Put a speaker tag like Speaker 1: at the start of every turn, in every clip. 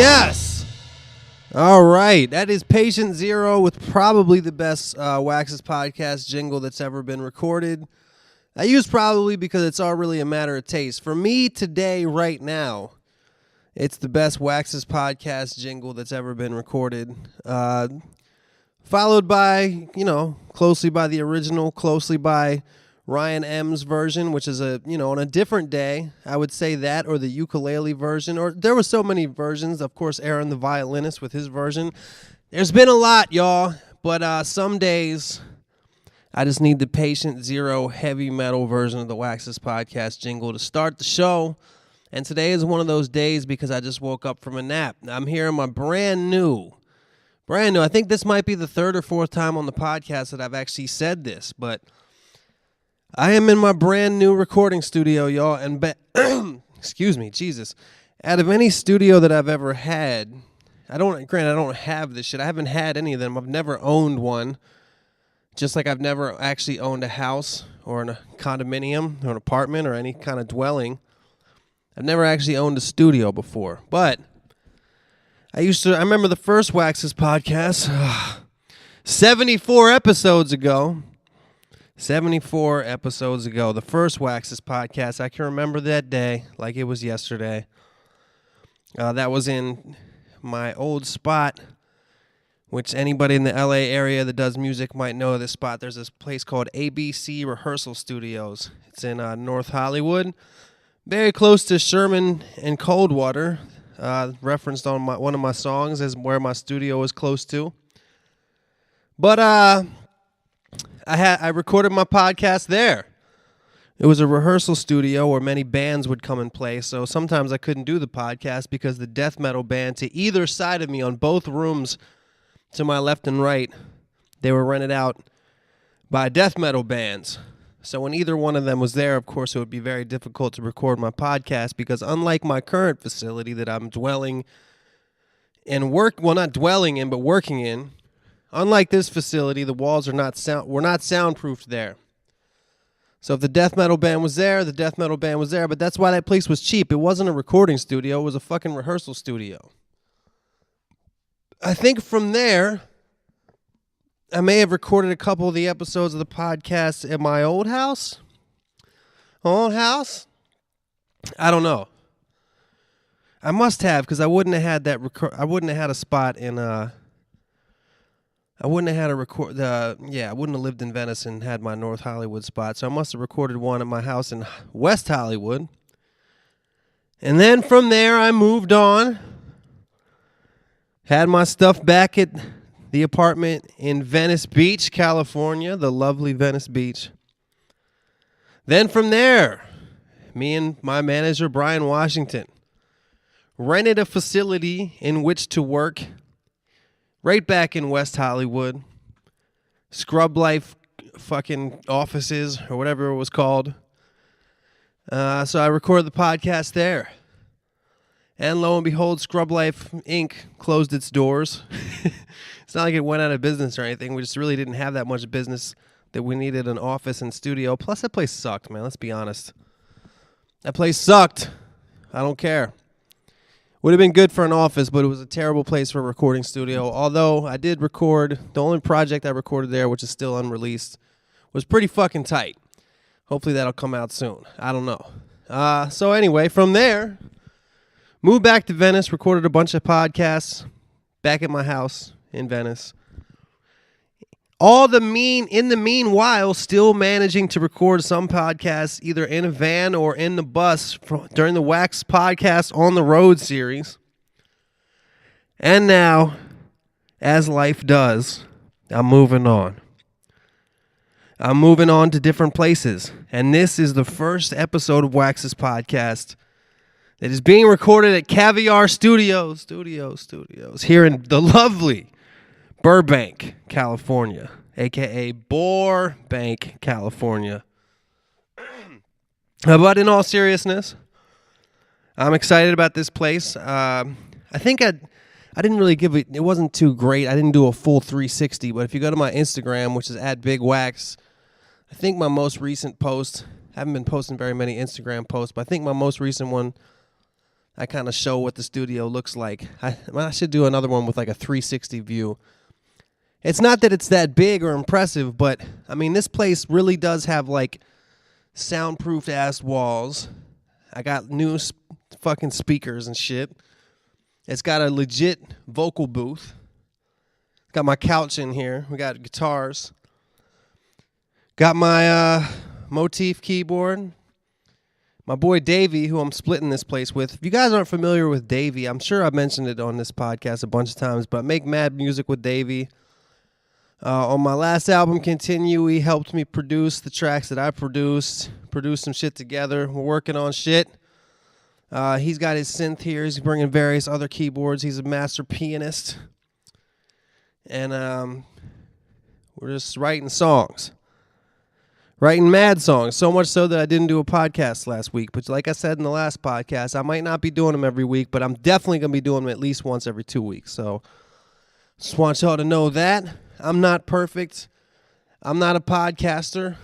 Speaker 1: Yes. All right. That is Patient Zero with probably the best Waxes podcast jingle that's ever been recorded. I use probably because it's all really a matter of taste. For me today, right now, it's the best Waxes podcast jingle that's ever been recorded. Followed by, closely by the original, closely by Ryan M's version, which is on a different day. I would say that, or the ukulele version, or there were so many versions. Of course, Aaron the violinist with his version. There's been a lot, y'all, but some days I just need the Patient Zero heavy metal version of the Waxes podcast jingle to start the show. And today is one of those days because I just woke up from a nap. I'm here in my brand new. I think this might be the third or fourth time on the podcast that I've actually said this, but I am in my brand new recording studio, y'all, and excuse me, Jesus. Out of any studio that I've ever had, I don't have this shit. I haven't had any of them. I've never owned one. Just like I've never actually owned a house or a condominium or an apartment or any kind of dwelling. I've never actually owned a studio before. But I remember the first Waxes podcast 74 episodes ago. 74 episodes ago, the first Waxes podcast. I can remember that day like it was yesterday. That was in my old spot, which anybody in the LA area that does music might know this spot. There's this place called ABC Rehearsal Studios. It's in North Hollywood, very close to Sherman and Coldwater. Referenced on one of my songs as where my studio was close to. But I recorded my podcast there. It was a rehearsal studio where many bands would come and play, so sometimes I couldn't do the podcast because the death metal band to either side of me on both rooms to my left and right, they were rented out by death metal bands. So when either one of them was there, of course, it would be very difficult to record my podcast because unlike my current facility that I'm dwelling and not dwelling in, but working in, unlike this facility, the walls were not soundproofed there. So if the death metal band was there, the death metal band was there, but that's why that place was cheap. It wasn't a recording studio, it was a fucking rehearsal studio. I think from there, I may have recorded a couple of the episodes of the podcast at my old house. Old house? I don't know. I must have, because I wouldn't have had that. I wouldn't have had a spot in. I wouldn't have had a record. I wouldn't have lived in Venice and had my North Hollywood spot. So I must have recorded one at my house in West Hollywood. And then from there, I moved on. Had my stuff back at the apartment in Venice Beach, California, the lovely Venice Beach. Then from there, me and my manager, Brian Washington, rented a facility in which to work right back in West Hollywood. Scrub Life fucking offices or whatever it was called. So I recorded the podcast there. And lo and behold, Scrub Life Inc. closed its doors. It's not like it went out of business or anything. We just really didn't have that much business that we needed an office and studio. Plus, that place sucked, man. Let's be honest. That place sucked. I don't care. Would have been good for an office, but it was a terrible place for a recording studio. Although I did record, the only project I recorded there, which is still unreleased, was pretty fucking tight. Hopefully that'll come out soon. I don't know. So anyway, from there, moved back to Venice, recorded a bunch of podcasts back at my house in Venice. In the meanwhile, still managing to record some podcasts either in a van or in the bus during the Wax Podcast on the Road series. And now, as life does, I'm moving on. I'm moving on to different places. And this is the first episode of Wax's Podcast that is being recorded at Caviar Studios here in the lovely Burbank, California, a.k.a. Burbank, California. But in all seriousness, I'm excited about this place. I think I didn't really it wasn't too great. I didn't do a full 360, but if you go to my Instagram, which is @BigWax, I think my most recent post, I haven't been posting very many Instagram posts, but I think my most recent one I kind of show what the studio looks like. I should do another one with like a 360 view. It's not that it's that big or impressive, but I mean, this place really does have like soundproofed ass walls. I got new fucking speakers and shit. It's got a legit vocal booth. Got my couch in here. We got guitars. Got my motif keyboard. My boy Davey, who I'm splitting this place with. If you guys aren't familiar with Davey, I'm sure I've mentioned it on this podcast a bunch of times, but I make mad music with Davey. On my last album, Continue, he helped me produce the tracks that I produced some shit together. We're working on shit. He's got his synth here. He's bringing various other keyboards. He's a master pianist. And we're just writing songs. Writing mad songs, so much so that I didn't do a podcast last week. But like I said in the last podcast, I might not be doing them every week, but I'm definitely going to be doing them at least once every 2 weeks. So just want y'all to know that. I'm not perfect. I'm not a podcaster.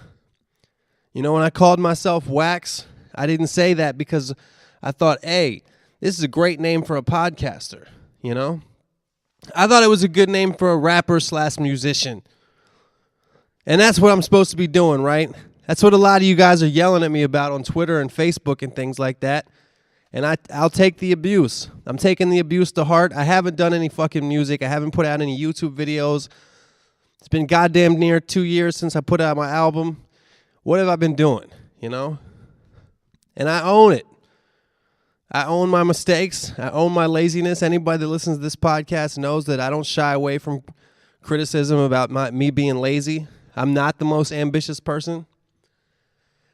Speaker 1: You know, when I called myself Wax, I didn't say that because I thought, hey, this is a great name for a podcaster, you know? I thought it was a good name for a rapper / musician. And that's what I'm supposed to be doing, right? That's what a lot of you guys are yelling at me about on Twitter and Facebook and things like that. And I'll take the abuse. I'm taking the abuse to heart. I haven't done any fucking music. I haven't put out any YouTube videos. It's been goddamn near 2 years since I put out my album. What have I been doing, you know? And I own it. I own my mistakes. I own my laziness. Anybody that listens to this podcast knows that I don't shy away from criticism about me being lazy. I'm not the most ambitious person.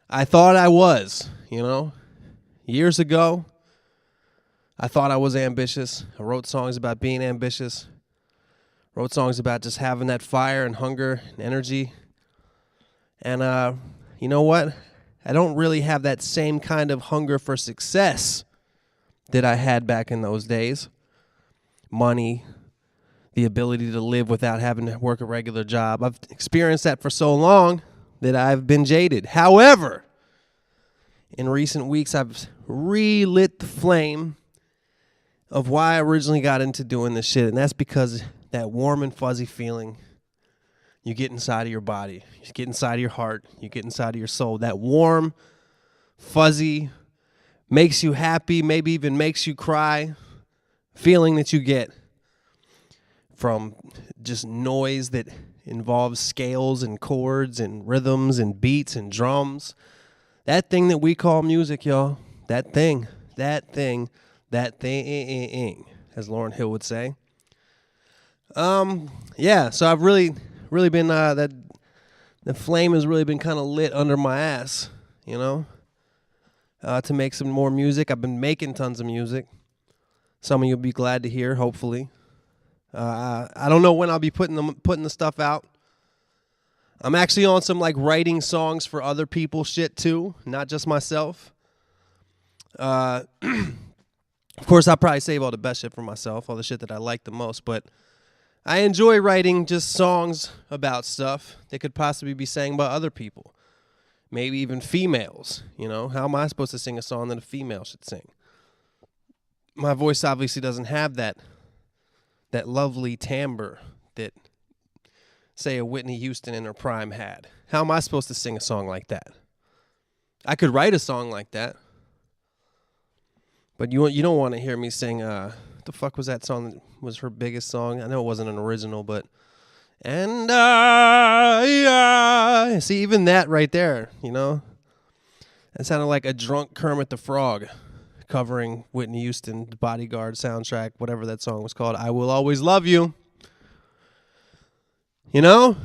Speaker 1: I thought I was, you know. Years ago, I thought I was ambitious. I wrote songs about being ambitious. Wrote songs about just having that fire and hunger and energy. And you know what? I don't really have that same kind of hunger for success that I had back in those days. Money, the ability to live without having to work a regular job. I've experienced that for so long that I've been jaded. However, in recent weeks, I've relit the flame of why I originally got into doing this shit, and that's because that warm and fuzzy feeling you get inside of your body, you get inside of your heart, you get inside of your soul. That warm, fuzzy, makes you happy, maybe even makes you cry feeling that you get from just noise that involves scales and chords and rhythms and beats and drums. That thing that we call music, y'all. That thing, as Lauryn Hill would say. Yeah, so I've really been, the flame has really been kind of lit under my ass, you know, to make some more music. I've been making tons of music. Some of you will be glad to hear, hopefully. I don't know when I'll be putting the stuff out. I'm actually on some like writing songs for other people shit too, not just myself. Of course, I'll probably save all the best shit for myself, all the shit that I like the most, but I enjoy writing just songs about stuff that could possibly be sang by other people. Maybe even females, you know? How am I supposed to sing a song that a female should sing? My voice obviously doesn't have that lovely timbre that, say, a Whitney Houston in her prime had. How am I supposed to sing a song like that? I could write a song like that, but you don't want to hear me sing, what the fuck was that song that was her biggest song? I know it wasn't an original, but, and I, see, even that right there, you know? It sounded like a drunk Kermit the Frog covering Whitney Houston, the Bodyguard soundtrack, whatever that song was called. I Will Always Love You. You know?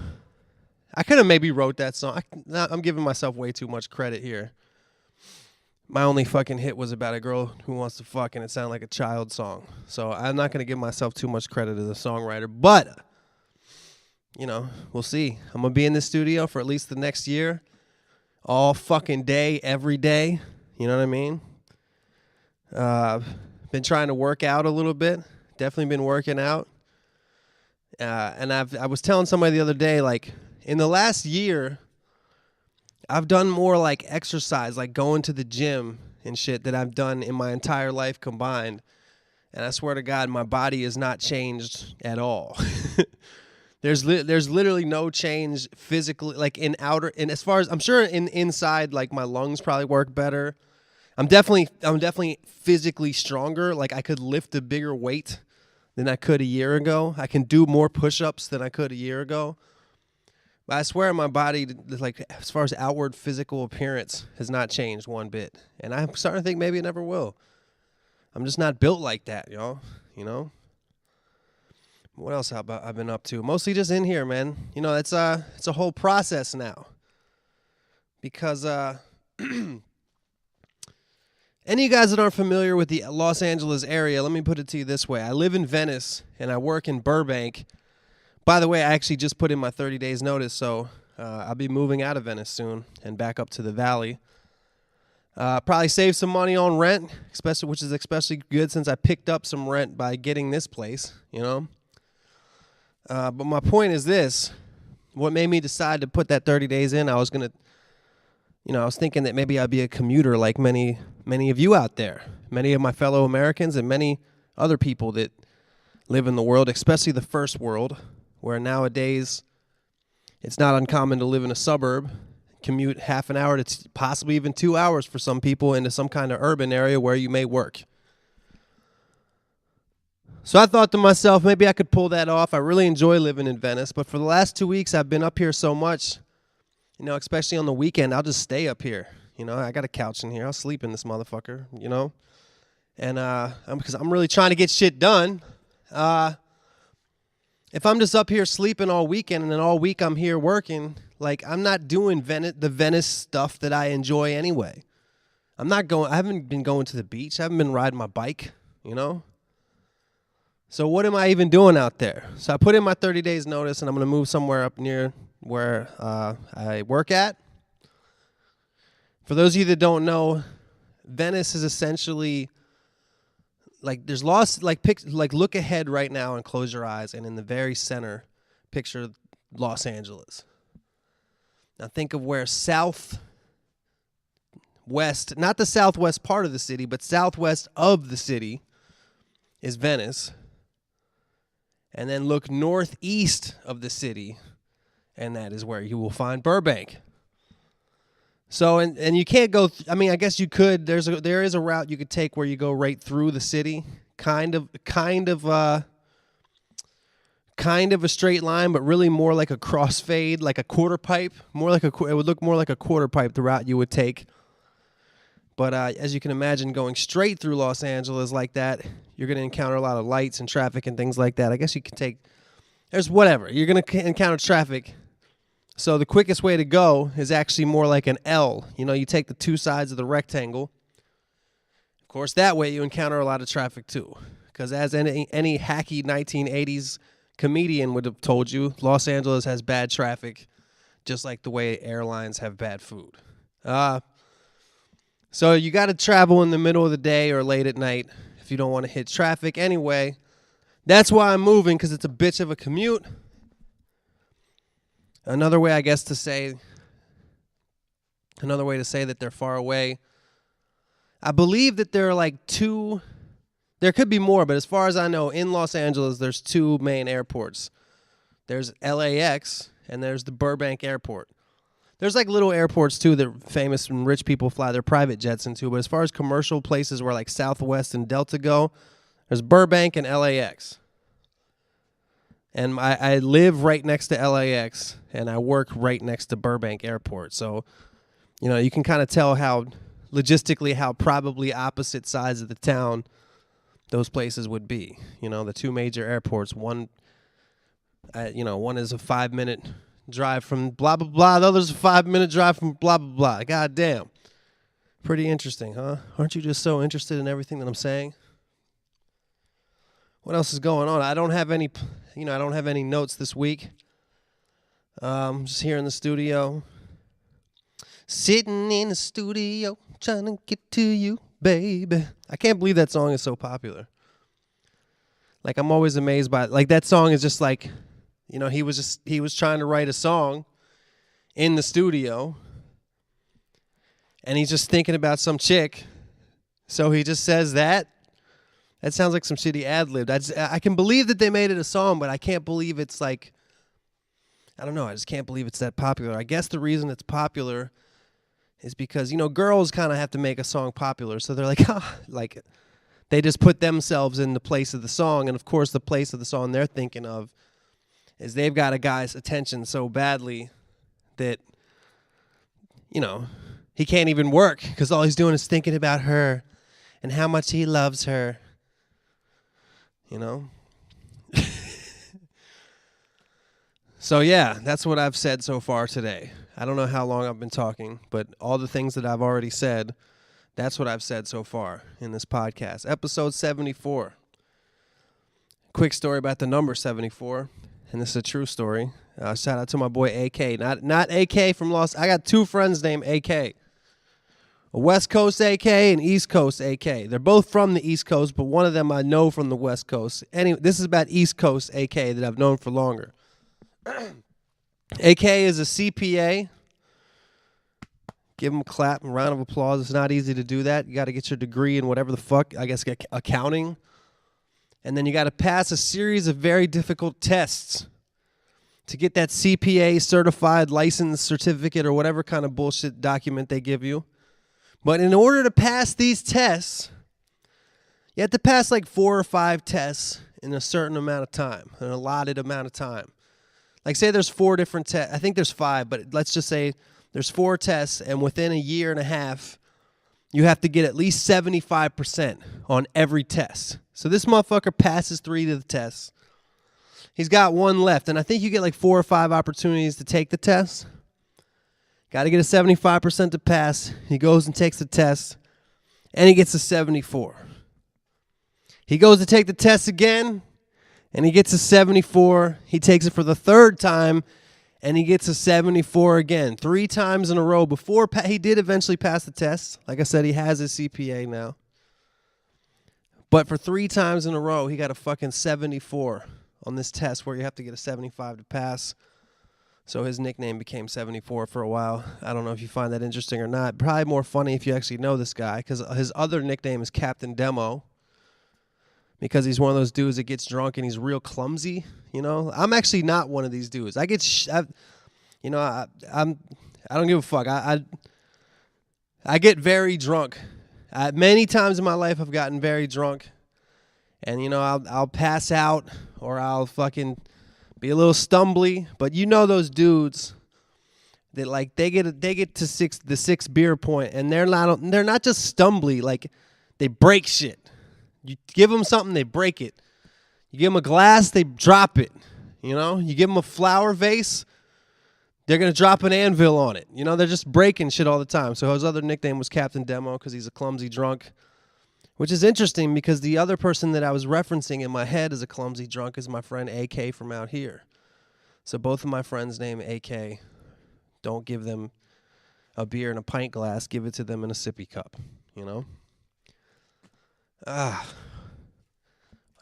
Speaker 1: I could have maybe wrote that song. I'm giving myself way too much credit here. My only fucking hit was about a girl who wants to fuck, and it sounded like a child song. So I'm not going to give myself too much credit as a songwriter. But, you know, we'll see. I'm going to be in the studio for at least the next year. All fucking day, every day. You know what I mean? Been trying to work out a little bit. Definitely been working out. And I was telling somebody the other day, like, in the last year, I've done more like exercise, like going to the gym and shit that I've done in my entire life combined. And I swear to God, my body is not changed at all. There's literally no change physically, like in outer, and as far as I'm sure in inside, like my lungs probably work better. I'm definitely physically stronger. Like I could lift a bigger weight than I could a year ago. I can do more push-ups than I could a year ago. But I swear my body, like as far as outward physical appearance, has not changed one bit. And I'm starting to think maybe it never will. I'm just not built like that, y'all. You know? What else have I've been up to? Mostly just in here, man. You know, it's a whole process now. Because any of you guys that aren't familiar with the Los Angeles area, let me put it to you this way. I live in Venice, and I work in Burbank. By the way, I actually just put in my 30 days notice, so I'll be moving out of Venice soon and back up to the Valley. Probably save some money on rent, which is especially good since I picked up some rent by getting this place, you know. But my point is this. What made me decide to put that 30 days in, I was thinking that maybe I'd be a commuter like many of you out there, many of my fellow Americans and many other people that live in the world, especially the first world, where nowadays it's not uncommon to live in a suburb, commute half an hour to possibly even 2 hours for some people into some kind of urban area where you may work. So I thought to myself, maybe I could pull that off. I really enjoy living in Venice, but for the last 2 weeks I've been up here so much, you know, especially on the weekend, I'll just stay up here. You know, I got a couch in here. I'll sleep in this motherfucker, you know. And because I'm really trying to get shit done. If I'm just up here sleeping all weekend and then all week I'm here working, like I'm not doing the Venice stuff that I enjoy anyway. I haven't been going to the beach. I haven't been riding my bike, you know. So what am I even doing out there? So I put in my 30 days notice and I'm going to move somewhere up near where I work at. For those of you that don't know, Venice is essentially like there's lost like look ahead right now and close your eyes, and in the very center, picture Los Angeles. Now think of where southwest, not the southwest part of the city, but southwest of the city is Venice. And then look northeast of the city, and that is where you will find Burbank. So, and you can't go, I guess you could, there is a route you could take where you go right through the city, kind of a straight line, but really more like a crossfade, like a quarter pipe, it would look more like a quarter pipe, the route you would take. But as you can imagine, going straight through Los Angeles like that, you're going to encounter a lot of lights and traffic and things like that. I guess you can you're going to encounter traffic. So the quickest way to go is actually more like an L. You know, you take the two sides of the rectangle. Of course, that way you encounter a lot of traffic too. Because as any hacky 1980s comedian would have told you, Los Angeles has bad traffic, just like the way airlines have bad food. So you got to travel in the middle of the day or late at night if you don't want to hit traffic. Anyway, that's why I'm moving, because it's a bitch of a commute. Another way to say that they're far away. I believe that there are like two, there could be more, but as far as I know, in Los Angeles, there's two main airports. There's LAX and there's the Burbank Airport. There's like little airports too that famous and rich people fly their private jets into, but as far as commercial places where like Southwest and Delta go, there's Burbank and LAX. And I live right next to LAX, and I work right next to Burbank Airport. So, you know, you can kind of tell how probably opposite sides of the town those places would be. You know, the two major airports. One is a 5-minute drive from blah, blah, blah. The other's a 5-minute drive from blah, blah, blah. God damn. Pretty interesting, huh? Aren't you just so interested in everything that I'm saying? What else is going on? I don't have any notes this week. Just here in the studio. Sitting in the studio, trying to get to you, baby. I can't believe that song is so popular. Like, I'm always amazed by it. Like, that song is just like, you know, he was trying to write a song in the studio, and he's just thinking about some chick, So he just says that. That sounds like some shitty ad-lib. I can believe that they made it a song, but I can't believe it's like, I don't know, I just can't believe it's that popular. I guess the reason it's popular is because, girls kind of have to make a song popular. So they're like, like, they just put themselves in the place of the song. And, of course, the place of the song they're thinking of is they've got a guy's attention so badly that, he can't even work because all he's doing is thinking about her and how much he loves her. So, yeah, that's what I've said so far today. I don't know how long I've been talking, but all the things that I've already said, that's what I've said so far in this podcast. Episode 74. Quick story about the number 74, and this is a true story. Shout out to my boy AK. Not AK from I got two friends named AK. A West Coast AK and East Coast AK. They're both from the East Coast, but one of them I know from the West Coast. Anyway, this is about East Coast AK that I've known for longer. AK is a CPA. Give him a clap and round of applause. It's not easy to do that. You got to get your degree in whatever the fuck, I guess, accounting. And then you got to pass a series of very difficult tests to get that CPA certified license certificate or whatever kind of bullshit document they give you. But in order to pass these tests, you have to pass like 4 or 5 tests in a certain amount of time, an allotted amount of time. Like say there's 4 different tests. I think there's 5, but let's just say there's 4 tests, and within a year and a half, you have to get at least 75% on every test. So this motherfucker passes 3 of the tests. He's got 1 left, and I think you get like 4 or 5 opportunities to take the test. Got to get a 75% to pass. He goes and takes the test, and he gets a 74. He goes to take the test again, and he gets a 74. He takes it for the 3rd time, and he gets a 74 again. 3 times in a row. Before he did eventually pass the test. Like I said, he has his CPA now. But for 3 times in a row, he got a fucking 74 on this test where you have to get a 75 to pass. So his nickname became 74 for a while. I don't know if you find that interesting or not. Probably more funny if you actually know this guy, because his other nickname is Captain Demo. Because he's one of those dudes that gets drunk and he's real clumsy, I'm actually not one of these dudes. I get, I don't give a fuck. I get very drunk. Many times in my life I've gotten very drunk, and I'll pass out or I'll fucking be a little stumbly. But those dudes that like they get to the 6 beer point and they're not just stumbly, like they break shit. You give them something, they break it. You give them a glass, they drop it. You give them a flower vase, they're going to drop an anvil on it. They're just breaking shit all the time. So his other nickname was Captain Demo because he's a clumsy drunk, which is interesting because the other person that I was referencing in my head as a clumsy drunk is my friend AK from out here. So both of my friends named AK. Don't give them a beer in a pint glass. Give it to them in a sippy cup, What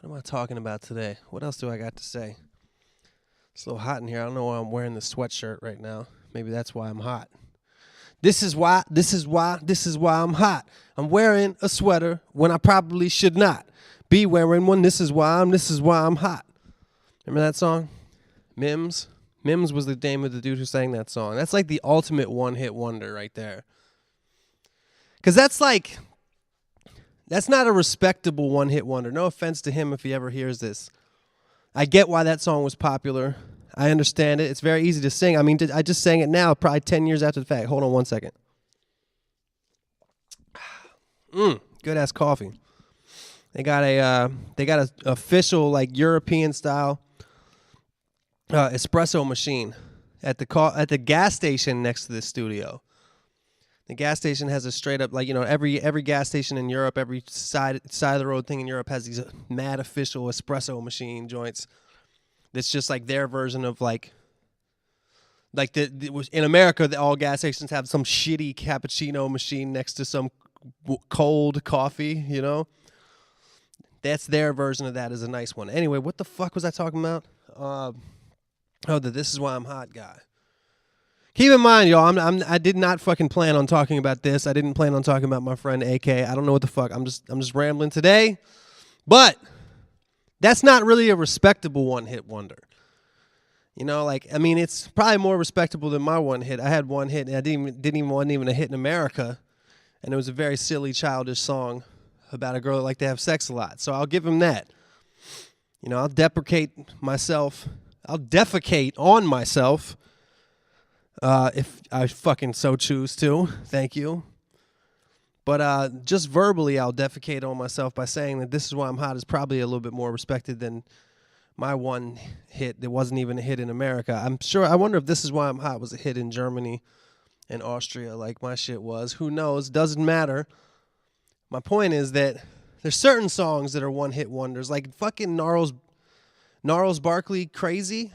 Speaker 1: am I talking about today? What else do I got to say? It's a little hot in here. I don't know why I'm wearing this sweatshirt right now. Maybe that's why I'm hot. This is why I'm hot. I'm wearing a sweater when I probably should not be wearing one. This is why I'm hot. Remember that song? Mims? Mims was the name of the dude who sang that song. That's like the ultimate one-hit wonder right there. Because that's not a respectable one-hit wonder. No offense to him if he ever hears this. I get why that song was popular. I understand it. It's very easy to sing. I mean, I just sang it now, probably 10 years after the fact. Hold on 1 second. Good-ass coffee. They got a official like European style espresso machine at the gas station next to this studio. The gas station has a straight up, like, every gas station in Europe, every side of the road thing in Europe has these mad official espresso machine joints. That's just like their version of like in America, all gas stations have some shitty cappuccino machine next to some cold coffee, That's their version of that is a nice one. Anyway, what the fuck was I talking about? The This Is Why I'm Hot guy. Keep in mind, y'all, I did not fucking plan on talking about this. I didn't plan on talking about my friend AK. I don't know what the fuck. I'm just rambling today. But that's not really a respectable one-hit wonder. You know, like, I mean, it's probably more respectable than my one hit. I had one hit, and wasn't even a hit in America, and it was a very silly, childish song about a girl that liked to have sex a lot. So I'll give him that. You know, I'll defecate on myself if I fucking so choose to. Thank you. But just verbally, I'll defecate on myself by saying that This Is Why I'm Hot is probably a little bit more respected than my one hit that wasn't even a hit in America. I wonder if This Is Why I'm Hot was a hit in Germany and Austria like my shit was. Who knows? Doesn't matter. My point is that there's certain songs that are one-hit wonders, like fucking Gnarls Barkley, Crazy.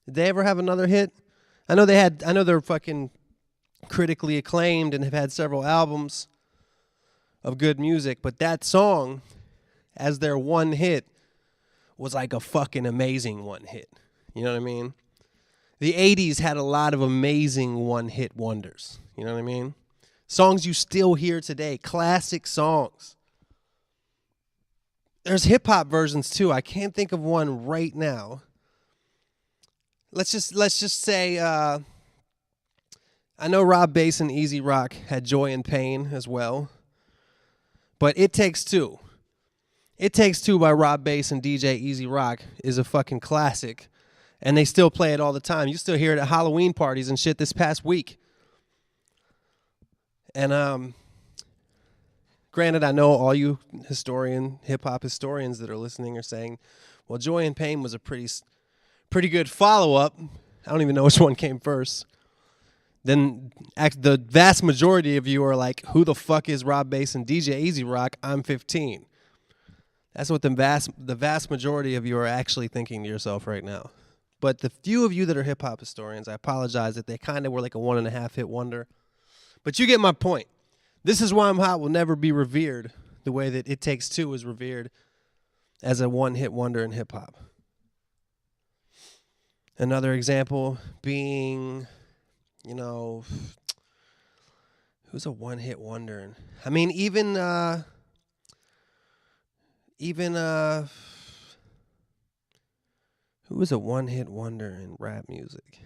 Speaker 1: Did they ever have another hit? I know they're fucking critically acclaimed and have had several albums of good music, but that song, as their one hit, was like a fucking amazing one hit. You know what I mean? The 80s had a lot of amazing one-hit wonders. You know what I mean? Songs you still hear today, classic songs. There's hip-hop versions too. I can't think of one right now. Let's just say I know Rob Bass and Easy Rock had Joy and Pain as well. But It Takes Two. It Takes Two by Rob Bass and DJ Easy Rock is a fucking classic. And they still play it all the time. You still hear it at Halloween parties and shit this past week. And granted, I know all you hip-hop historians that are listening are saying, well, Joy and Pain was a pretty good follow-up. I don't even know which one came first. Then the vast majority of you are like, who the fuck is Rob Bass and DJ Easy Rock? I'm 15. That's what the vast majority of you are actually thinking to yourself right now. But the few of you that are hip-hop historians, I apologize that they kind of were like a 1.5 hit wonder. But you get my point. This Is Why I'm Hot will never be revered the way that It Takes Two is revered as a one-hit wonder in hip-hop. Another example being, you know, who's a one-hit wonder? I mean, even who was a one-hit wonder in rap music?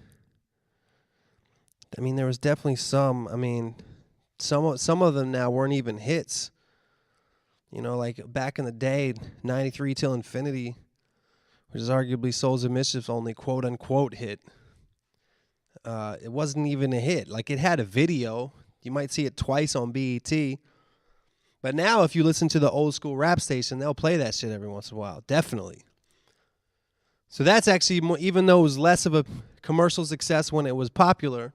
Speaker 1: I mean, there was definitely some. I mean, some of them now weren't even hits. You know, like back in the day, 93 Till Infinity, which is arguably Souls of Mischief's only quote-unquote hit. It wasn't even a hit. Like, it had a video. You might see it twice on BET. But now if you listen to the old school rap station, they'll play that shit every once in a while. Definitely. So that's actually, even though it was less of a commercial success when it was popular,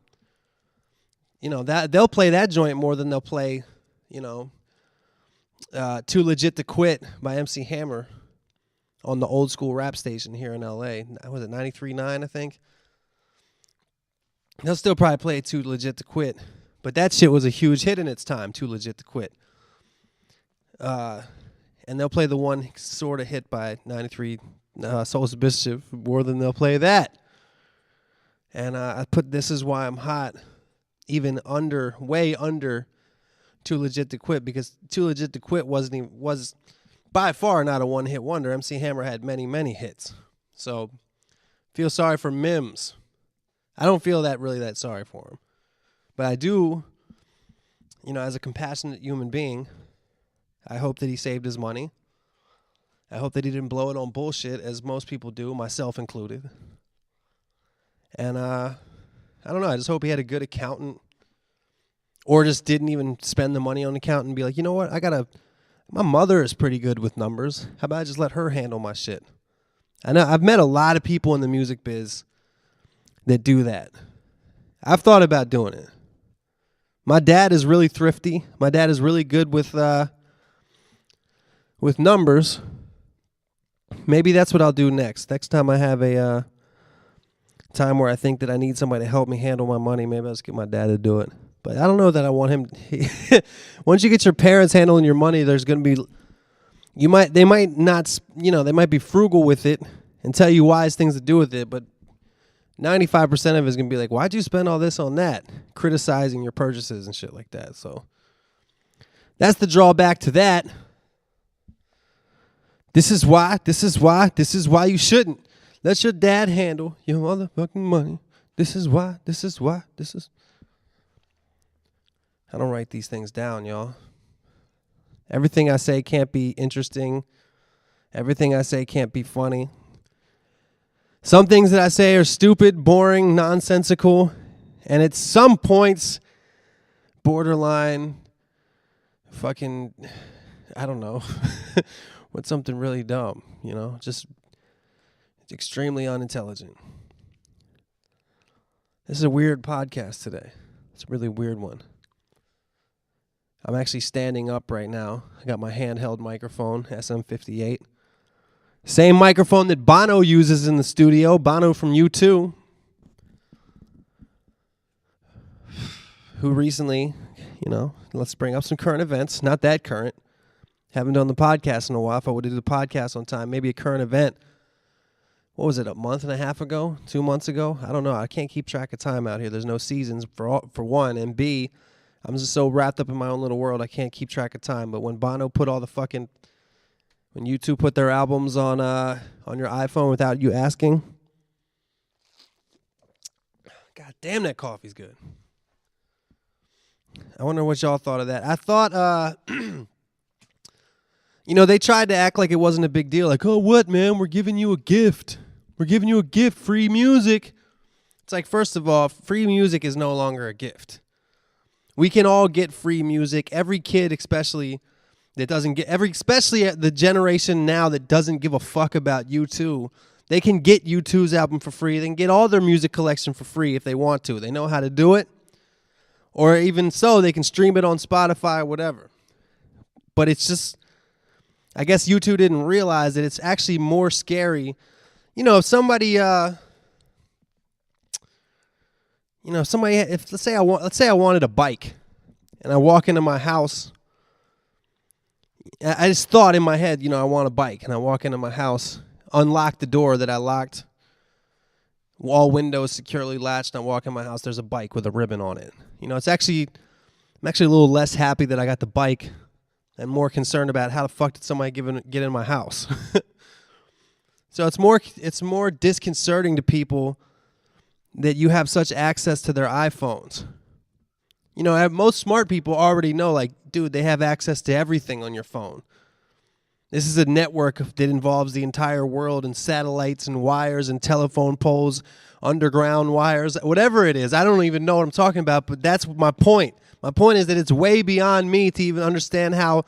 Speaker 1: you know, that they'll play that joint more than they'll play, you know, Too Legit to Quit by MC Hammer on the old school rap station here in LA. Was it 93.9, I think? They'll still probably play Too Legit to Quit. But that shit was a huge hit in its time, Too Legit to Quit. And they'll play the one sort of hit by 93 Souls of Mischief more than they'll play that. And I put This Is Why I'm Hot even way under Too Legit to Quit, because Too Legit to Quit was by far not a one-hit wonder. MC Hammer had many, many hits. So feel sorry for Mims. I don't feel that sorry for him. But I do, you know, as a compassionate human being, I hope that he saved his money. I hope that he didn't blow it on bullshit, as most people do, myself included. And I don't know, I just hope he had a good accountant, or just didn't even spend the money on an accountant and be like, you know what, my mother is pretty good with numbers. How about I just let her handle my shit? I know I've met a lot of people in the music biz that do that. I've thought about doing it. My dad is really thrifty. My dad is really good with numbers. Maybe that's what I'll do next. Next time I have a time where I think that I need somebody to help me handle my money, maybe I'll just get my dad to do it. But I don't know that I want him. Once you get your parents handling your money, there's going to be, they might not, you know, they might be frugal with it and tell you wise things to do with it, but 95% of it is going to be like, why'd you spend all this on that? Criticizing your purchases and shit like that. So that's the drawback to that. This is why you shouldn't let your dad handle your motherfucking money. This is why. I don't write these things down, y'all. Everything I say can't be interesting. Everything I say can't be funny. Some things that I say are stupid, boring, nonsensical, and at some points, borderline, fucking, I don't know, with something really dumb, just extremely unintelligent. This is a weird podcast today. It's a really weird one. I'm actually standing up right now. I got my handheld microphone, SM58. Same microphone that Bono uses in the studio. Bono from U2. Who recently, let's bring up some current events. Not that current. Haven't done the podcast in a while. If I would do the podcast on time, maybe a current event. What was it, a month and a half ago? 2 months ago? I don't know. I can't keep track of time out here. There's no seasons for one. And B, I'm just so wrapped up in my own little world, I can't keep track of time. But when Bono put when U2 put their albums on your iPhone without you asking, God damn, that coffee's good. I wonder what y'all thought of that. I thought, they tried to act like it wasn't a big deal. Like, oh, what, man? We're giving you a gift. We're giving you a gift, free music. It's like, first of all, free music is no longer a gift. We can all get free music. Every kid, especially the generation now that doesn't give a fuck about U2, they can get U2's album for free. They can get all their music collection for free if they want to. They know how to do it. Or even so, they can stream it on Spotify or whatever. But it's just, I guess U2 didn't realize that it's actually more scary. If somebody, let's say I wanted a bike, and I walk into my house. I just thought in my head, I want a bike, and I walk into my house, unlock the door that I locked, all windows securely latched, and I walk in my house. There's a bike with a ribbon on it. I'm actually a little less happy that I got the bike, and more concerned about how the fuck did somebody get in my house. So it's more disconcerting to people that you have such access to their iPhones. Most smart people already know, like, dude, they have access to everything on your phone. This is a network that involves the entire world and satellites and wires and telephone poles, underground wires, whatever it is. I don't even know what I'm talking about, but that's my point. My point is that it's way beyond me to even understand how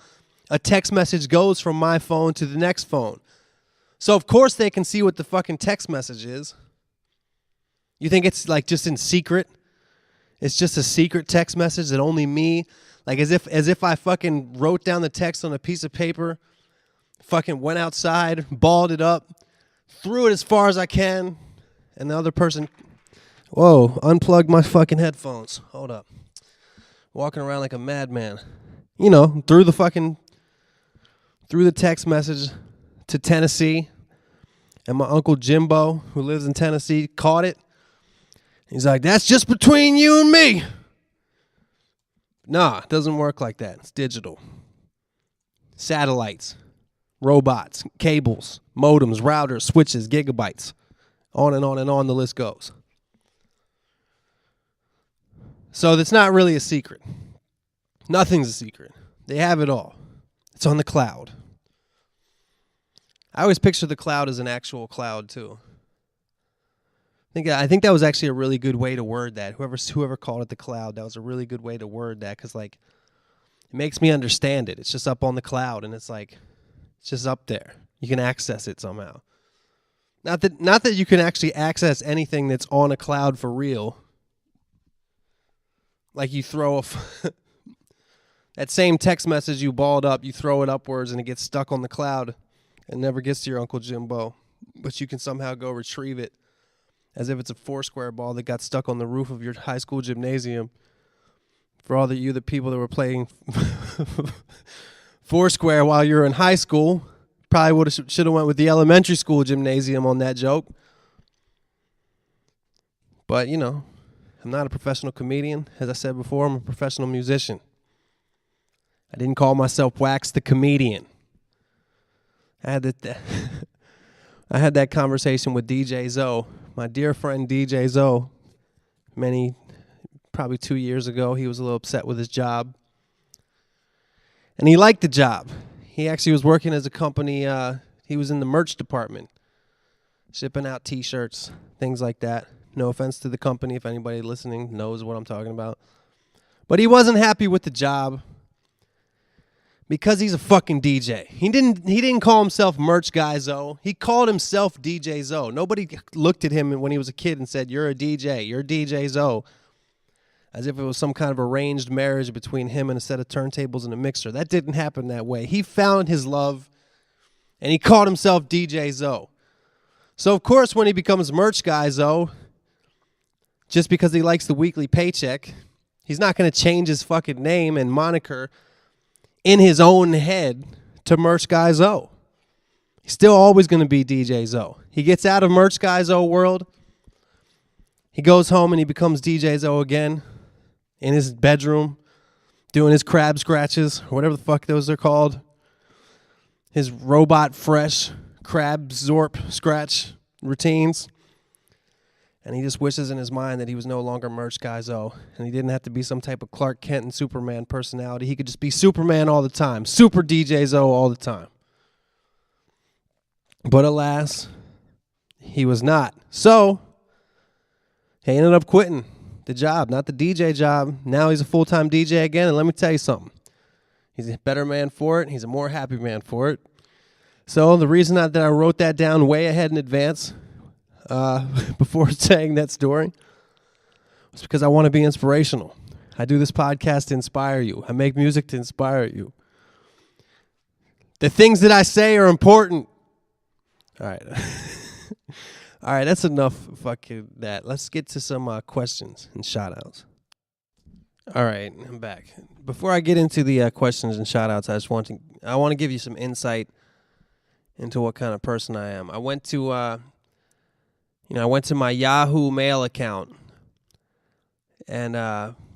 Speaker 1: a text message goes from my phone to the next phone. So, of course, they can see what the fucking text message is. You think it's like just in secret? It's just a secret text message that only me, like as if I fucking wrote down the text on a piece of paper, fucking went outside, balled it up, threw it as far as I can, and the other person, unplugged my fucking headphones. Hold up. Walking around like a madman. Threw the text message to Tennessee, and my Uncle Jimbo, who lives in Tennessee, caught it. He's like, that's just between you and me. Nah, it doesn't work like that. It's digital. Satellites, robots, cables, modems, routers, switches, gigabytes. On and on and on the list goes. So it's not really a secret. Nothing's a secret. They have it all. It's on the cloud. I always picture the cloud as an actual cloud, too. I think that was actually a really good way to word that. Whoever called it the cloud, that was a really good way to word that, because it makes me understand it. It's just up on the cloud, and it's just up there. You can access it somehow. Not that you can actually access anything that's on a cloud for real. Like you throw that same text message you balled up, you throw it upwards, and it gets stuck on the cloud and never gets to your Uncle Jimbo. But you can somehow go retrieve it, as if it's a Foursquare ball that got stuck on the roof of your high school gymnasium. For all the people that were playing Foursquare while you were in high school, probably should have went with the elementary school gymnasium on that joke. But, I'm not a professional comedian. As I said before, I'm a professional musician. I didn't call myself Wax the Comedian. I had that conversation with DJ Zoe, my dear friend DJ Zoe, probably 2 years ago. He was a little upset with his job. And he liked the job. He actually was working as a company. He was in the merch department, shipping out T-shirts, things like that. No offense to the company if anybody listening knows what I'm talking about. But he wasn't happy with the job because he's a fucking DJ. He didn't call himself Merch Guy Zoe. He called himself DJ Zoe. Nobody looked at him when he was a kid and said, "You're a DJ. You're DJ Zoe." As if it was some kind of arranged marriage between him and a set of turntables and a mixer. That didn't happen that way. He found his love, and he called himself DJ Zoe. So, of course, when he becomes Merch Guy Zoe, just because he likes the weekly paycheck, he's not going to change his fucking name and moniker in his own head to Merch Guy Zoe. He's still always going to be DJ Zoe. He gets out of Merch Guy Zoe world. He goes home and he becomes DJ Zoe again. In his bedroom, doing his crab scratches, or whatever the fuck those are called. His robot fresh crab zorp scratch routines. And he just wishes in his mind that he was no longer Merch Guy Zoe. And he didn't have to be some type of Clark Kent and Superman personality. He could just be Superman all the time. Super DJ Zoe all the time. But alas, he was not. So, he ended up quitting the job, not the DJ job. Now he's a full-time DJ again, and let me tell you something. He's a better man for it. He's a more happy man for it. So the reason that I wrote that down way ahead in advance before saying that story was because I want to be inspirational. I do this podcast to inspire you. I make music to inspire you. The things that I say are important. All right. All right, that's enough fucking that. Let's get to some questions and shout-outs. All right, I'm back. Before I get into the questions and shout-outs, I want to give you some insight into what kind of person I am. I went to my Yahoo Mail account, and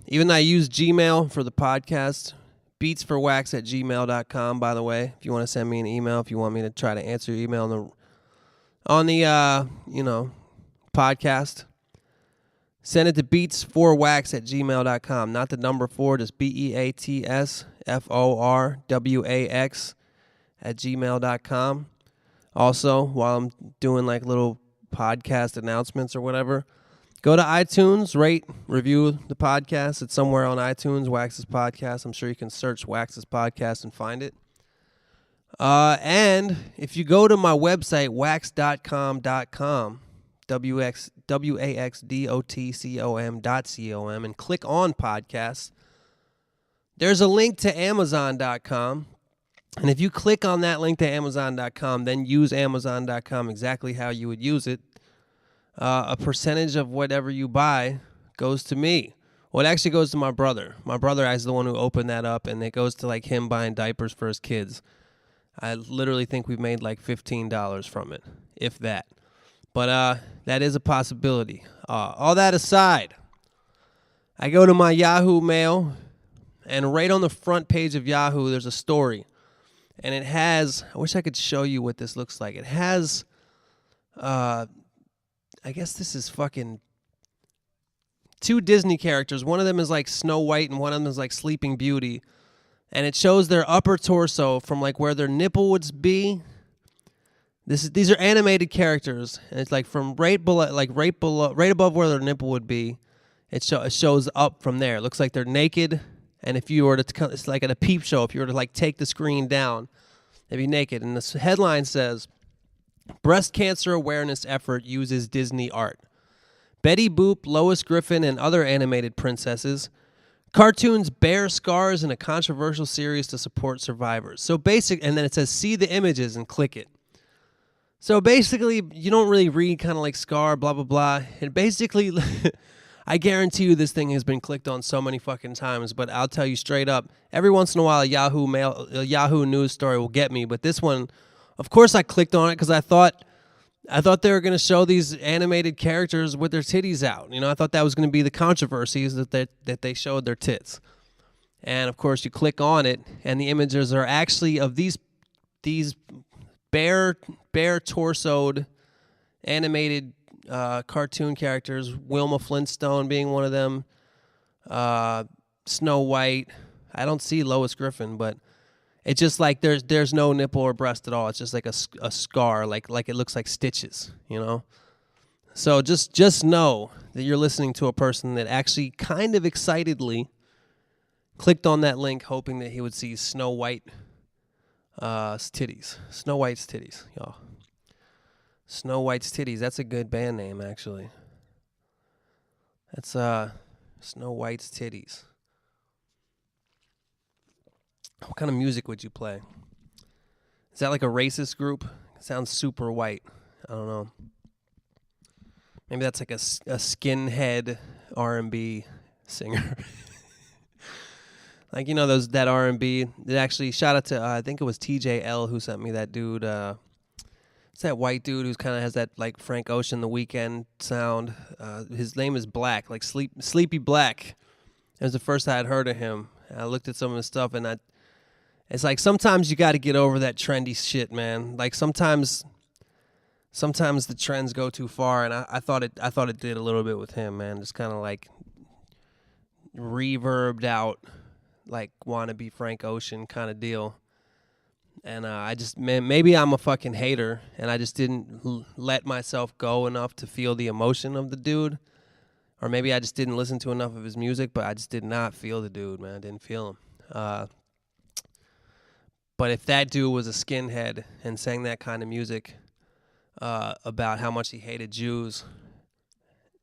Speaker 1: even though I use Gmail for the podcast, beatsforwax@gmail.com, by the way, if you want to send me an email, if you want me to try to answer your email on the podcast, send it to beatsforwax@gmail.com. Not the number 4, just beatsforwax@gmail.com. Also, while I'm doing like little podcast announcements or whatever, go to iTunes, rate, review the podcast. It's somewhere on iTunes, Wax's Podcast. I'm sure you can search Wax's Podcast and find it. And if you go to my website, wax.com.com, waxdotcom.com, and click on podcasts, there's a link to amazon.com. And if you click on that link to amazon.com, then use amazon.com exactly how you would use it, a percentage of whatever you buy goes to me. Well, it actually goes to my brother. My brother is the one who opened that up, and it goes to like him buying diapers for his kids. I literally think we've made like $15 from it, if that. But that is a possibility. All that aside, I go to my Yahoo Mail, and right on the front page of Yahoo, there's a story. And it has, I wish I could show you what this looks like. It has, I guess this is fucking 2 Disney characters. One of them is like Snow White, and one of them is like Sleeping Beauty. And it shows their upper torso from like where their nipple would be. These are animated characters, and it's like from right above where their nipple would be. It shows up from there. It looks like they're naked, and if you were to, it's like at a peep show. If you were to like take the screen down, they'd be naked. And this headline says, "Breast cancer awareness effort uses Disney art. Betty Boop, Lois Griffin, and other animated princesses." Cartoons bear scars in a controversial series to support survivors. So and then it says, see the images and click it. So basically, you don't really read kind of like scar, blah, blah, blah. And basically, I guarantee you this thing has been clicked on so many fucking times, but I'll tell you straight up, every once in a while a Yahoo news story will get me. But this one, of course I clicked on it because I thought I thought they were going to show these animated characters with their titties out. I thought that was going to be the controversies that they showed their tits. And of course, you click on it, and the images are actually of these bare torsoed animated cartoon characters. Wilma Flintstone being one of them. Snow White. I don't see Lois Griffin, but it's just like there's no nipple or breast at all. It's just like a scar, like it looks like stitches, So just know that you're listening to a person that actually kind of excitedly clicked on that link, hoping that he would see Snow White titties. Snow White's titties, y'all. Snow White's titties. That's a good band name, actually. That's Snow White's titties. What kind of music would you play? Is that like a racist group? It sounds super white. I don't know. Maybe that's like a skinhead R&B singer. Like, that R&B. It actually, shout out to, I think it was TJL who sent me that dude. It's that white dude who kind of has that like Frank Ocean, The Weeknd sound. His name is Black, like Sleepy Black. It was the first I had heard of him. I looked at some of his stuff, and it's like sometimes you got to get over that trendy shit, man. Like sometimes the trends go too far, and I thought it did a little bit with him, man. Just kind of like reverbed out, like wannabe Frank Ocean kind of deal. And maybe I'm a fucking hater, and I just didn't let myself go enough to feel the emotion of the dude. Or maybe I just didn't listen to enough of his music, but I just did not feel the dude, man. I didn't feel him. But if that dude was a skinhead and sang that kind of music about how much he hated Jews,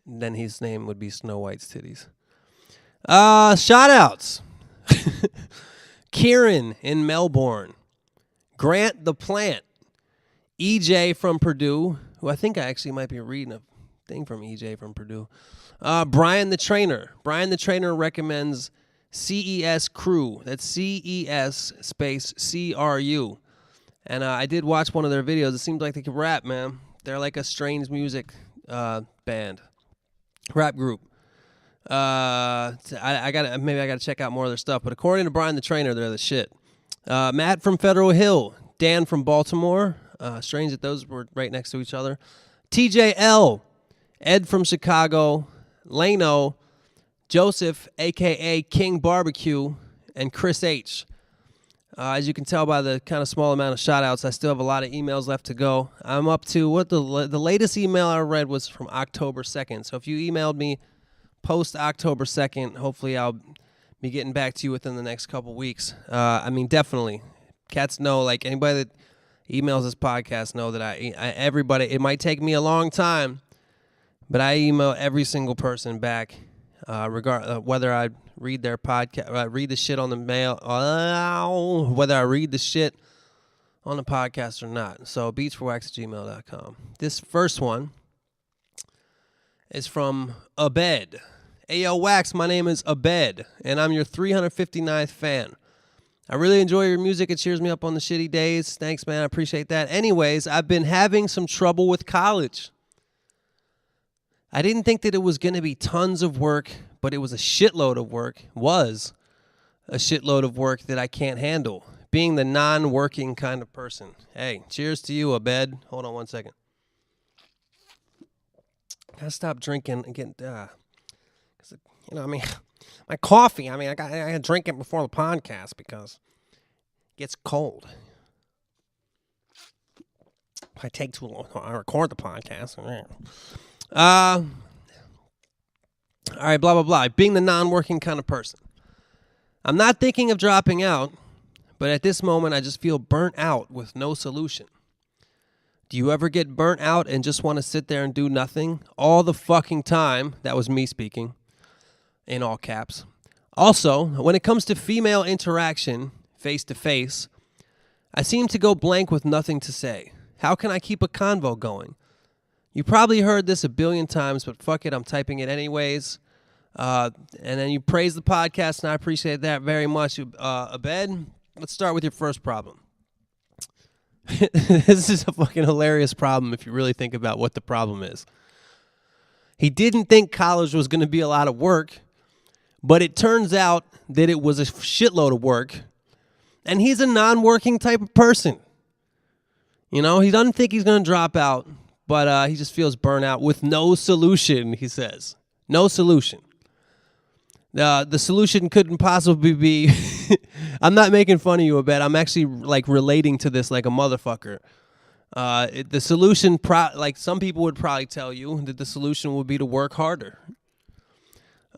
Speaker 1: then his name would be Snow White's titties. Shout-outs. Kieran in Melbourne. Grant the Plant. EJ from Purdue, who I think I actually might be reading a thing from EJ from Purdue. Brian the Trainer. Brian the Trainer recommends CES Crew. That's CES space CRU. And I did watch one of their videos. It seemed like they could rap, man. They're like a strange music band. Rap group. I gotta check out more of their stuff. But according to Brian the Trainer, they're the shit. Matt from Federal Hill. Dan from Baltimore. Strange that those were right next to each other. TJL. Ed from Chicago. Lano. Joseph, a.k.a. King Barbecue. And Chris H. As you can tell by the kind of small amount of shout-outs, I still have a lot of emails left to go. I'm up to the latest email I read was from October 2nd. So if you emailed me post October 2nd, hopefully I'll be getting back to you within the next couple weeks. Definitely. Cats know, like anybody that emails this podcast know that everybody, it might take me a long time, but I email every single person back, whether I read their podcast, read the shit on the mail, whether I read the shit on the podcast or not. So beatsforwax@gmail.com. This first one is from Abed. Hey, yo, Wax, my name is Abed, and I'm your 359th fan. I really enjoy your music. It cheers me up on the shitty days. Thanks, man. I appreciate that. Anyways, I've been having some trouble with college. I didn't think that it was going to be tons of work, but it was a shitload of work. That I can't handle. Being the non-working kind of person. Hey, cheers to you, Abed. Hold on one second. Gotta stop drinking and getting, my coffee. I gotta drink it before the podcast because it gets cold. If I take too long, I record the podcast. All right, blah, blah, blah. Being the non-working kind of person. I'm not thinking of dropping out, but at this moment, I just feel burnt out with no solution. Do you ever get burnt out and just want to sit there and do nothing all the fucking time? That was me speaking, in all caps. Also, when it comes to female interaction, face-to-face, I seem to go blank with nothing to say. How can I keep a convo going? You probably heard this a billion times, but fuck it, I'm typing it anyways. And then you praise the podcast, and I appreciate that very much. Abed, let's start with your first problem. This is a fucking hilarious problem if you really think about what the problem is. He didn't think college was going to be a lot of work, but it turns out that it was a shitload of work, and he's a non-working type of person. You know, he doesn't think he's going to drop out, but he just feels burnout with no solution, he says. No solution. The solution couldn't possibly be... I'm not making fun of you a bit. I'm actually like relating to this like a motherfucker. The solution, like some people would probably tell you that the solution would be to work harder.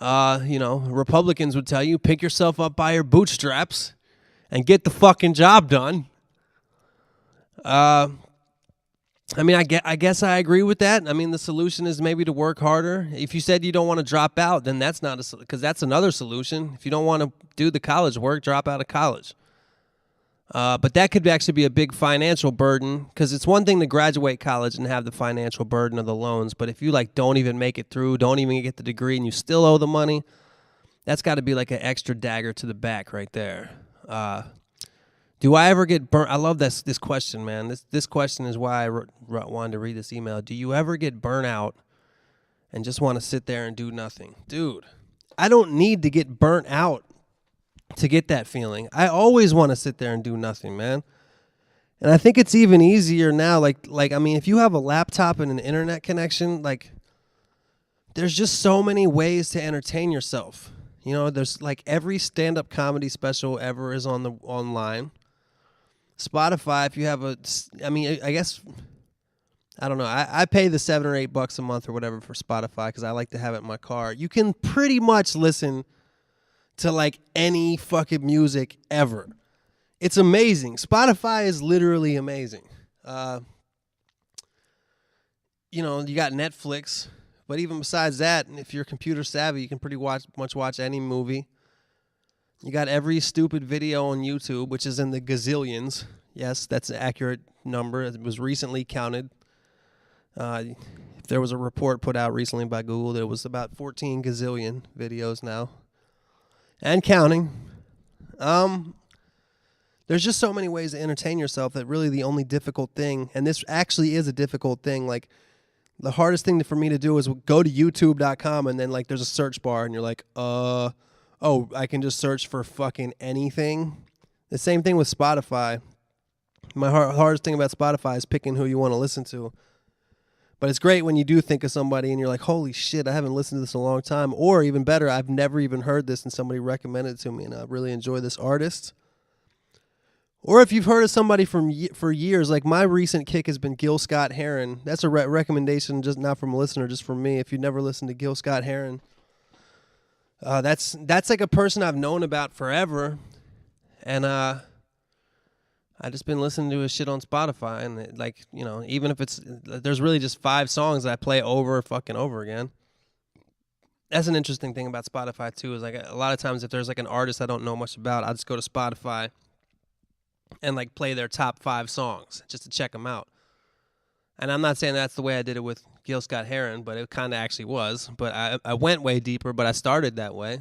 Speaker 1: You know, Republicans would tell you, pick yourself up by your bootstraps and get the fucking job done. I mean, I guess I agree with that. I mean, the solution is maybe to work harder. If you said you don't want to drop out, then that's not because that's another solution. If you don't want to do the college work, drop out of college. But that could actually be a big financial burden because it's one thing to graduate college and have the financial burden of the loans. But if you like don't even make it through, don't even get the degree, and you still owe the money, that's got to be like an extra dagger to the back right there. Do I ever get burnt? I love this question, man. This question is why I wanted to read this email. Do you ever get burnt out and just want to sit there and do nothing? Dude, I don't need to get burnt out to get that feeling. I always want to sit there and do nothing, man. And I think it's even easier now. Like I mean, if you have a laptop and an internet connection, like there's just so many ways to entertain yourself. You know, there's like every stand-up comedy special ever is online. Spotify, if you have I guess, I don't know. I pay the $7 or $8 a month or whatever for Spotify because I like to have it in my car. You can pretty much listen to like any fucking music ever. It's amazing. Spotify is literally amazing. You know, you got Netflix, but even besides that, if you're computer savvy, you can pretty much watch any movie. You got every stupid video on YouTube, which is in the gazillions. Yes, that's an accurate number. It was recently counted. There was a report put out recently by Google that it was about 14 gazillion videos now. And counting. There's just so many ways to entertain yourself that really the only difficult thing, and this actually is a difficult thing, like the hardest thing for me to do is go to youtube.com and then like there's a search bar and you're like, oh, I can just search for fucking anything. The same thing with Spotify. My hardest thing about Spotify is picking who you want to listen to. But it's great when you do think of somebody and you're like, holy shit, I haven't listened to this in a long time. Or even better, I've never even heard this and somebody recommended it to me and I really enjoy this artist. Or if you've heard of somebody for years, like my recent kick has been Gil Scott-Heron. That's a recommendation, just not from a listener, just from me. If you've never listened to Gil Scott-Heron, that's like a person I've known about forever, and I just been listening to his shit on Spotify, and it, like, you know, even if there's really just 5 songs that I play over again. That's an interesting thing about Spotify too. Is like a lot of times if there's like an artist I don't know much about, I'll just go to Spotify and like play their top 5 songs just to check them out. And I'm not saying that's the way I did it with Gil Scott-Heron, but it kind of actually was. But I went way deeper, but I started that way.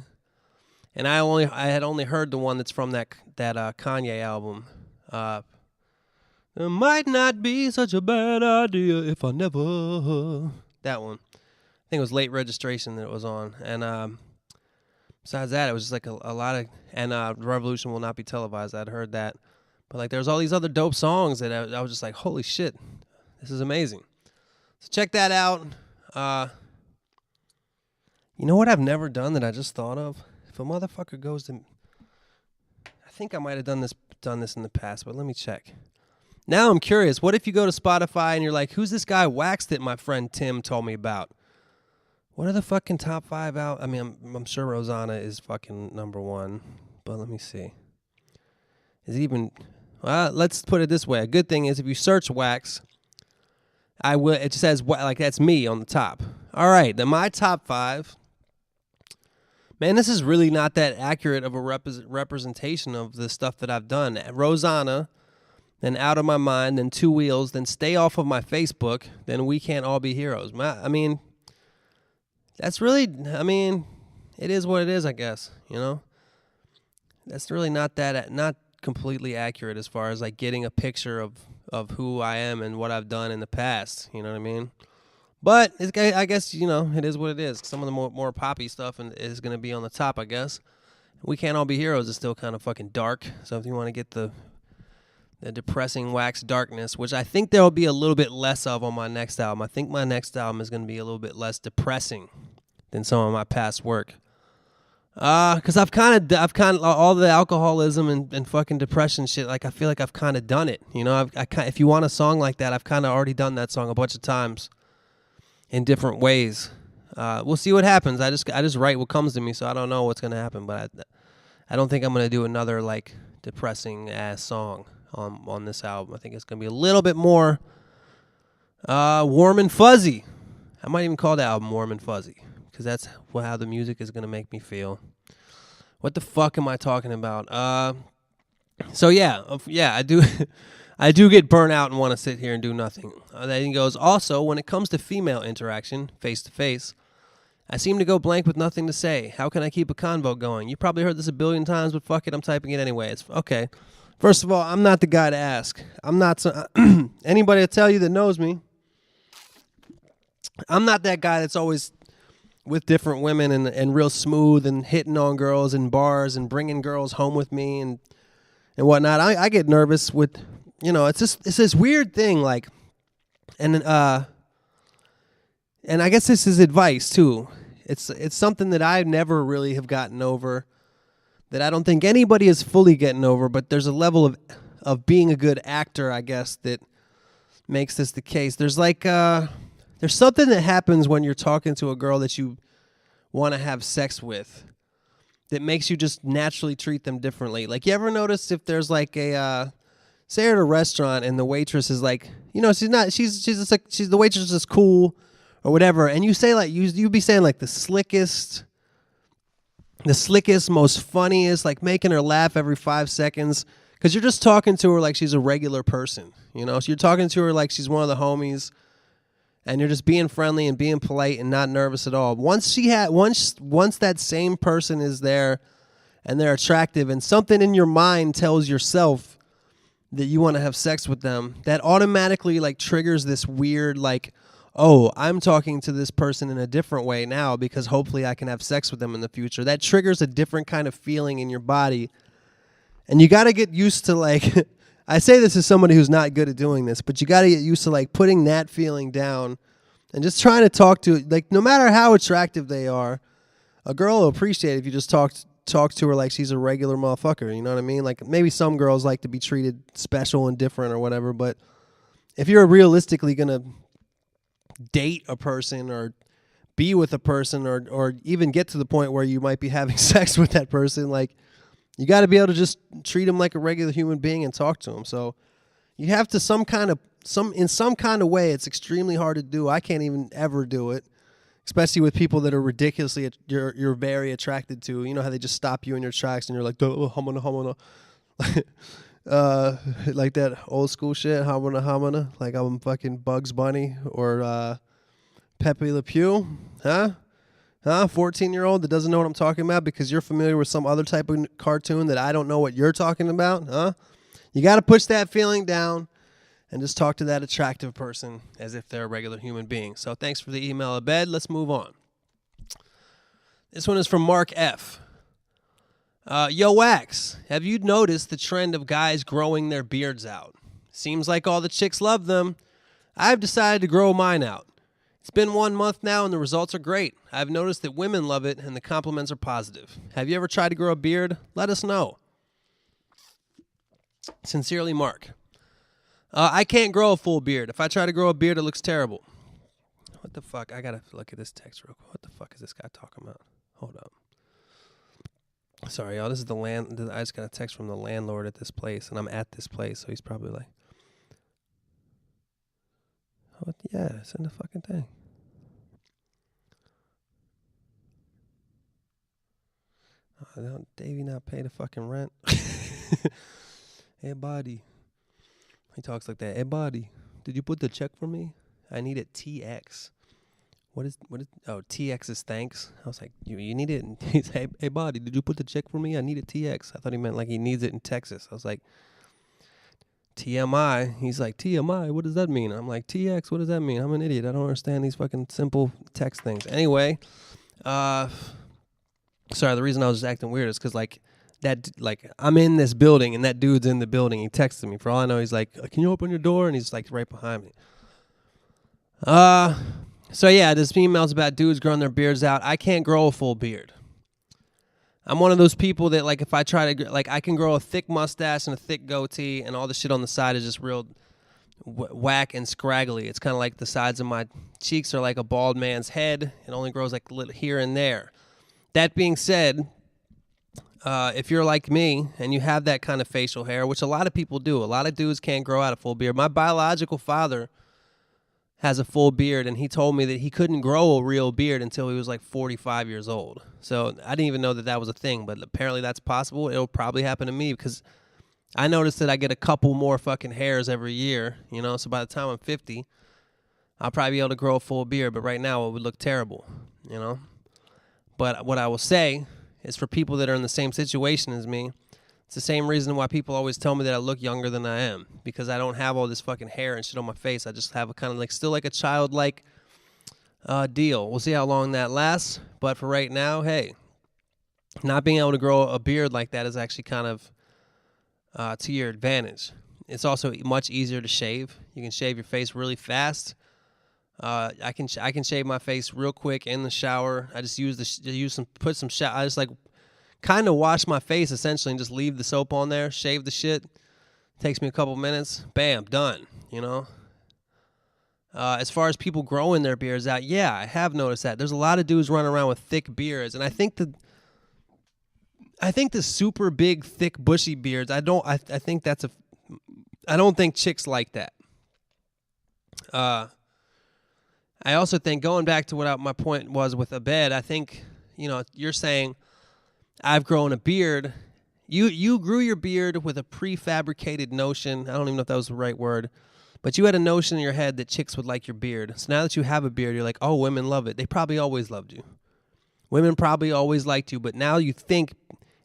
Speaker 1: And I had only heard the one that's from that Kanye album. It might not be such a bad idea if I never. That one. I think it was Late Registration that it was on. And besides that, it was just like a lot of. And Revolution Will Not Be Televised. I'd heard that. But like there's all these other dope songs that I was just like, holy shit. This is amazing. So check that out. You know what I've never done that I just thought of? If a motherfucker goes to... I think I might have done this in the past, but let me check. Now I'm curious. What if you go to Spotify and you're like, who's this guy Wax that my friend Tim told me about? What are the fucking top 5 out? I mean, I'm sure Rosanna is fucking number 1, but let me see. Is it even... Well, let's put it this way. A good thing is if you search Wax... It just says, like, that's me on the top. All right, then my top 5. Man, this is really not that accurate of a representation of the stuff that I've done. Rosanna, then Out of My Mind, then Two Wheels, then Stay Off of My Facebook, then We Can't All Be Heroes. I mean, that's really, it is what it is, I guess, you know? That's really not completely accurate as far as, like, getting a picture of of who I am and what I've done in the past. You know what I mean? But I guess, it is what it is. Some of the more poppy stuff is going to be on the top, I guess. We Can't All Be Heroes is still kind of fucking dark. So if you want to get the depressing wax darkness, which I think there will be a little bit less of on my next album. I think my next album is going to be a little bit less depressing than some of my past work. Because I've kind of all the alcoholism and fucking depression shit. Like I feel like I've kind of done it. If you want a song like that, I've kind of already done that song a bunch of times in different ways. We'll see what happens. I just write what comes to me, so I don't know what's gonna happen. But I don't think I'm gonna do another like depressing ass song on this album. I think it's gonna be a little bit more warm and fuzzy. I might even call the album Warm and Fuzzy, because that's how the music is going to make me feel. What the fuck am I talking about? So yeah, I do I do get burnt out and want to sit here and do nothing. Then he goes, also, when it comes to female interaction, face-to-face, I seem to go blank with nothing to say. How can I keep a convo going? You probably heard this a billion times, but fuck it, I'm typing it anyway. It's okay. First of all, I'm not the guy to ask. I'm not anybody to tell you that knows me. I'm not that guy that's always with different women and real smooth and hitting on girls in bars and bringing girls home with me and whatnot. I get nervous with, it's this weird thing, like, and I guess this is advice too. It's something that I never really have gotten over, that I don't think anybody is fully getting over, but there's a level of being a good actor, I guess, that makes this the case. There's like, there's something that happens when you're talking to a girl that you want to have sex with that makes you just naturally treat them differently. Like, you ever notice if there's like say you're at a restaurant and the waitress is like, she's just like, the waitress is cool or whatever, and you say like, you be saying like the slickest, most funniest, like making her laugh every 5 seconds, because you're just talking to her like she's a regular person, so you're talking to her like she's one of the homies. And you're just being friendly and being polite and not nervous at all. Once that same person is there and they're attractive and something in your mind tells yourself that you want to have sex with them, that automatically like triggers this weird like, oh, I'm talking to this person in a different way now because hopefully I can have sex with them in the future. That triggers a different kind of feeling in your body. And you got to get used to like... I say this as somebody who's not good at doing this, but you got to get used to like putting that feeling down and just trying to talk to, like, no matter how attractive they are, a girl will appreciate it if you just talk to her like she's a regular motherfucker. You know what I mean? Like, maybe some girls like to be treated special and different or whatever, but if you're realistically going to date a person or be with a person or even get to the point where you might be having sex with that person, like, you got to be able to just treat him like a regular human being and talk to him. So you have to in some kind of way. It's extremely hard to do. I can't even ever do it, especially with people that are ridiculously you're very attracted to. You know how they just stop you in your tracks and you're like, humana, like that old school shit, humana, like I'm fucking Bugs Bunny or Pepe Le Pew, huh? 14-year-old that doesn't know what I'm talking about because you're familiar with some other type of cartoon that I don't know what you're talking about, huh? You got to push that feeling down and just talk to that attractive person as if they're a regular human being. So thanks for the email, Abed. Let's move on. This one is from Mark F. Yo, Wax, have you noticed the trend of guys growing their beards out? Seems like all the chicks love them. I've decided to grow mine out. It's been 1 month now, and the results are great. I've noticed that women love it, and the compliments are positive. Have you ever tried to grow a beard? Let us know. Sincerely, Mark. I can't grow a full beard. If I try to grow a beard, it looks terrible. What the fuck? I gotta look at this text real quick. What the fuck is this guy talking about? Hold up. Sorry, y'all. This is I just got a text from the landlord at this place, and I'm at this place, so he's probably like, oh, yeah, it's in the fucking thing. Don't Davey not pay the fucking rent? Hey, buddy. He talks like that. Hey, buddy, did you put the check for me? I need it TX. What is, oh, TX is thanks? I was like, you need it? And he's, hey, buddy, did you put the check for me? I need it TX. I thought he meant like he needs it in Texas. I was like, TMI. He's like, TMI, what does that mean? I'm like, TX, what does that mean? I'm an idiot. I don't understand these fucking simple text things. Anyway, sorry, the reason I was just acting weird is because, like, I'm in this building, and that dude's in the building. He texted me. For all I know, he's like, can you open your door? And he's, like, right behind me. So, yeah, this email's about dudes growing their beards out. I can't grow a full beard. I'm one of those people that, like, if I try to, like, I can grow a thick mustache and a thick goatee, and all the shit on the side is just real whack and scraggly. It's kind of like the sides of my cheeks are like a bald man's head. It only grows, like, here and there. That being said, if you're like me and you have that kind of facial hair, which a lot of people do, a lot of dudes can't grow out a full beard. My biological father has a full beard, and he told me that he couldn't grow a real beard until he was like 45 years old. So I didn't even know that that was a thing, but apparently that's possible. It'll probably happen to me because I noticed that I get a couple more fucking hairs every year, you know, so by the time I'm 50, I'll probably be able to grow a full beard, but right now it would look terrible, you know. But what I will say is for people that are in the same situation as me, it's the same reason why people always tell me that I look younger than I am, because I don't have all this fucking hair and shit on my face. I just have a kind of like still like a childlike deal. We'll see how long that lasts, but for right now, hey, not being able to grow a beard like that is actually kind of to your advantage. It's also much easier to shave. You can shave your face really fast. I can shave my face real quick in the shower. I just put some I just like kind of wash my face essentially and just leave the soap on there, shave the shit. Takes me a couple minutes. Bam, done, you know? As far as people growing their beards out, yeah, I have noticed that. There's a lot of dudes running around with thick beards, and I think the super big, thick, bushy beards, I don't think chicks like that. I also think, going back to what my point was with Abed, I think, you know, you're saying, I've grown a beard. You grew your beard with a prefabricated notion. I don't even know if that was the right word. But you had a notion in your head that chicks would like your beard. So now that you have a beard, you're like, oh, women love it. They probably always loved you. Women probably always liked you. But now you think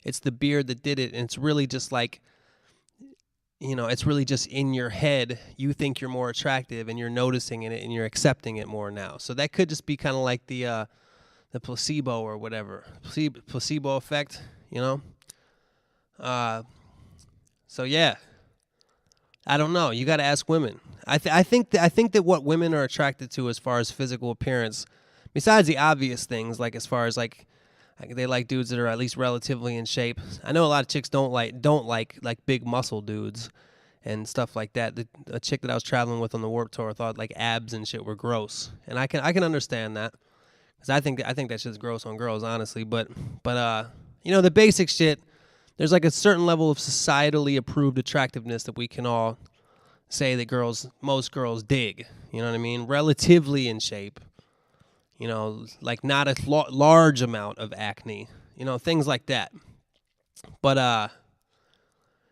Speaker 1: it's the beard that did it. And it's really just like, you know, it's really just in your head. You think you're more attractive and you're noticing it and you're accepting it more now. So that could just be kind of like the placebo or whatever, placebo effect, you know. So yeah, I don't know. You got to ask women. I think that what women are attracted to as far as physical appearance, besides the obvious things, like as far as like they like dudes that are at least relatively in shape. I know a lot of chicks don't like big muscle dudes and stuff like that. A chick that I was traveling with on the Warped Tour thought like abs and shit were gross, and I can understand that. Because I think that shit's gross on girls, honestly. But you know, the basic shit, there's like a certain level of societally approved attractiveness that we can all say that most girls dig. You know what I mean? Relatively in shape. You know, like not a large amount of acne. You know, things like that. But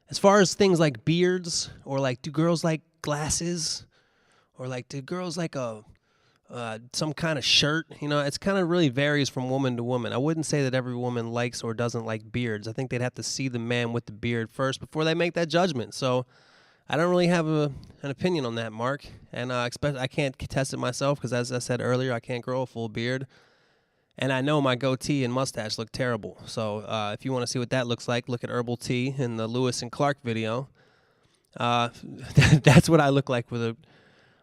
Speaker 1: as far as things like beards, or like, do girls like glasses? Or like, do girls like some kind of shirt? You know, it's kind of really varies from woman to woman. I wouldn't say that every woman likes or doesn't like beards. I think they'd have to see the man with the beard first before they make that judgment. So I don't really have an opinion on that, Mark. And I can't test it myself because, as I said earlier, I can't grow a full beard. And I know my goatee and mustache look terrible. So if you want to see what that looks like, look at Herbal Tea in the Lewis and Clark video. That's what I look like with a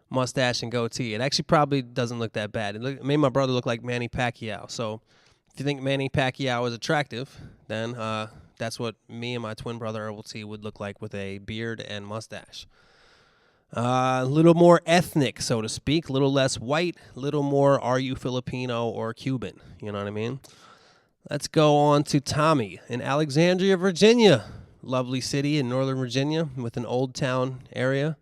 Speaker 1: mustache and goatee. It actually probably doesn't look that bad. It made my brother look like Manny Pacquiao. So if you think Manny Pacquiao is attractive, then that's what me and my twin brother Herbal Tea would look like with a beard and mustache. A little more ethnic, so to speak, a little less white, a little more, are you Filipino or Cuban? You know what I mean? Let's go on to Tommy in Alexandria, Virginia. Lovely city in Northern Virginia with an old town area.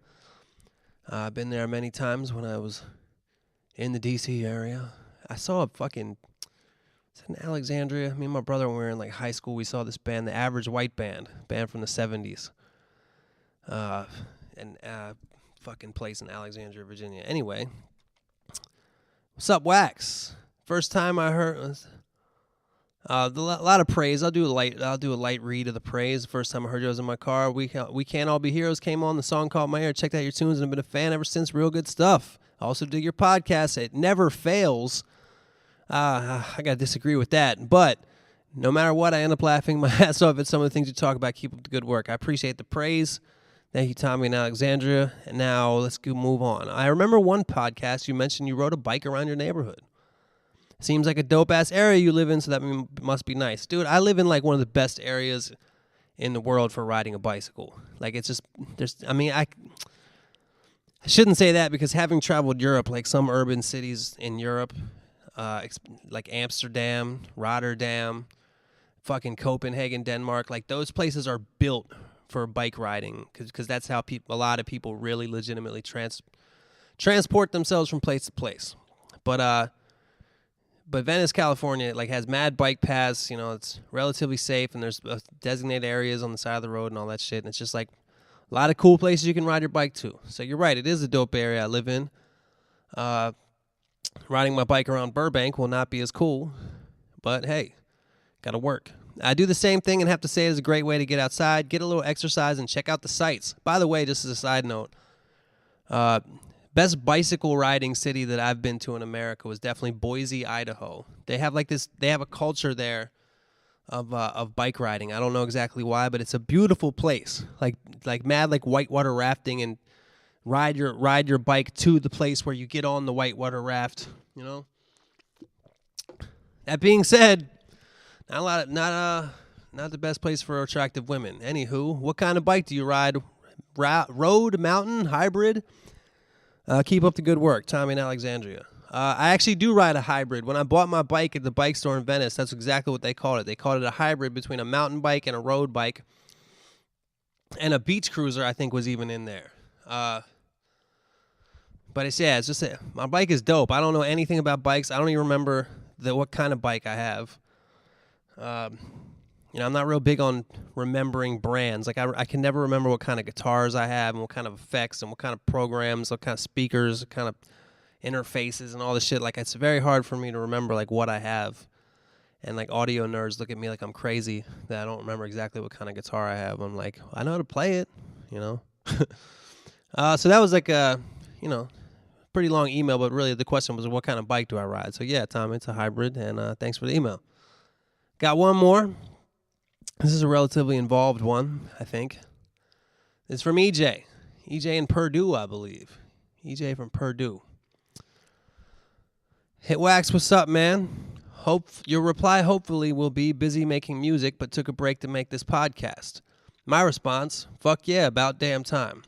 Speaker 1: I've been there many times when I was in the D.C. area. I saw it's in Alexandria. Me and my brother, when we were in like high school, we saw this band, the Average White Band from the 70s. Fucking place in Alexandria, Virginia. Anyway, what's up, Wax? First time I heard A lot of praise. I'll do a light read of the praise. The first time I heard you, I was in my car. We Can't All Be Heroes came on. The song caught my ear. Checked out your tunes and I've been a fan ever since. Real good stuff. I also dig your podcast. It never fails. I gotta disagree with that, but no matter what, I end up laughing my ass off at some of the things you talk about. Keep up the good work. I appreciate the praise. Thank you, Tommy and Alexandria. And now let's move on. I remember one podcast you mentioned you rode a bike around your neighborhood. Seems like a dope-ass area you live in, so that must be nice. Dude, I live in like one of the best areas in the world for riding a bicycle. Like it's just, I shouldn't say that because having traveled Europe, like some urban cities in Europe, like Amsterdam, Rotterdam, fucking Copenhagen, Denmark, like those places are built for bike riding because that's how a lot of people really legitimately transport themselves from place to place. But Venice, California, like has mad bike paths. You know, it's relatively safe, and there's designated areas on the side of the road and all that shit. And it's just like a lot of cool places you can ride your bike to. So you're right, it is a dope area I live in. Riding my bike around Burbank will not be as cool, but hey, gotta work. I do the same thing and have to say it is a great way to get outside, get a little exercise, and check out the sights. By the way, just as a side note, best bicycle riding city that I've been to in America was definitely Boise, Idaho. They have a culture there of bike riding. I don't know exactly why, but it's a beautiful place. Like mad like whitewater rafting, and ride your bike to the place where you get on the whitewater raft, you know? That being said, not the best place for attractive women. Anywho, what kind of bike do you ride? Road, mountain, hybrid? Keep up the good work, Tommy and Alexandria. I actually do ride a hybrid. When I bought my bike at the bike store in Venice, that's exactly what they called it. They called it a hybrid between a mountain bike and a road bike. And a beach cruiser, I think, was even in there. But it's just my bike is dope. I don't know anything about bikes. I don't even remember what kind of bike I have. I'm not real big on remembering brands. Like I can never remember what kind of guitars I have and what kind of effects and what kind of programs, what kind of speakers, what kind of interfaces and all this shit. Like it's very hard for me to remember like what I have. And like audio nerds look at me like I'm crazy that I don't remember exactly what kind of guitar I have. I'm like, I know how to play it, you know. So that was like a, pretty long email, but really the question was, what kind of bike do I ride? So yeah, Tom, it's a hybrid, and thanks for the email. Got one more. This is a relatively involved one, I think. It's from EJ. EJ in Purdue, I believe. EJ from Purdue. Hit Wax, what's up, man? Your reply hopefully will be busy making music, but took a break to make this podcast. My response, fuck yeah, about damn time.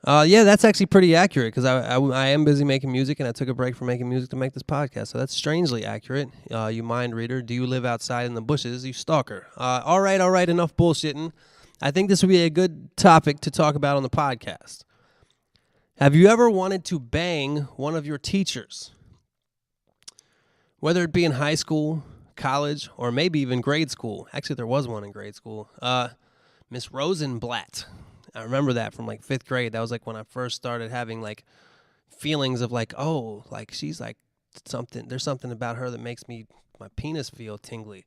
Speaker 1: Yeah, that's actually pretty accurate because I am busy making music and I took a break from making music to make this podcast. So that's strangely accurate. You mind reader, do you live outside in the bushes, you stalker? All right, enough bullshitting. I think this would be a good topic to talk about on the podcast. Have you ever wanted to bang one of your teachers? Whether it be in high school, college, or maybe even grade school. Actually, there was one in grade school. Miss Rosenblatt. I remember that from like 5th grade. That was like when I first started having like feelings of like, oh, like she's like something. There's something about her that makes my penis feel tingly.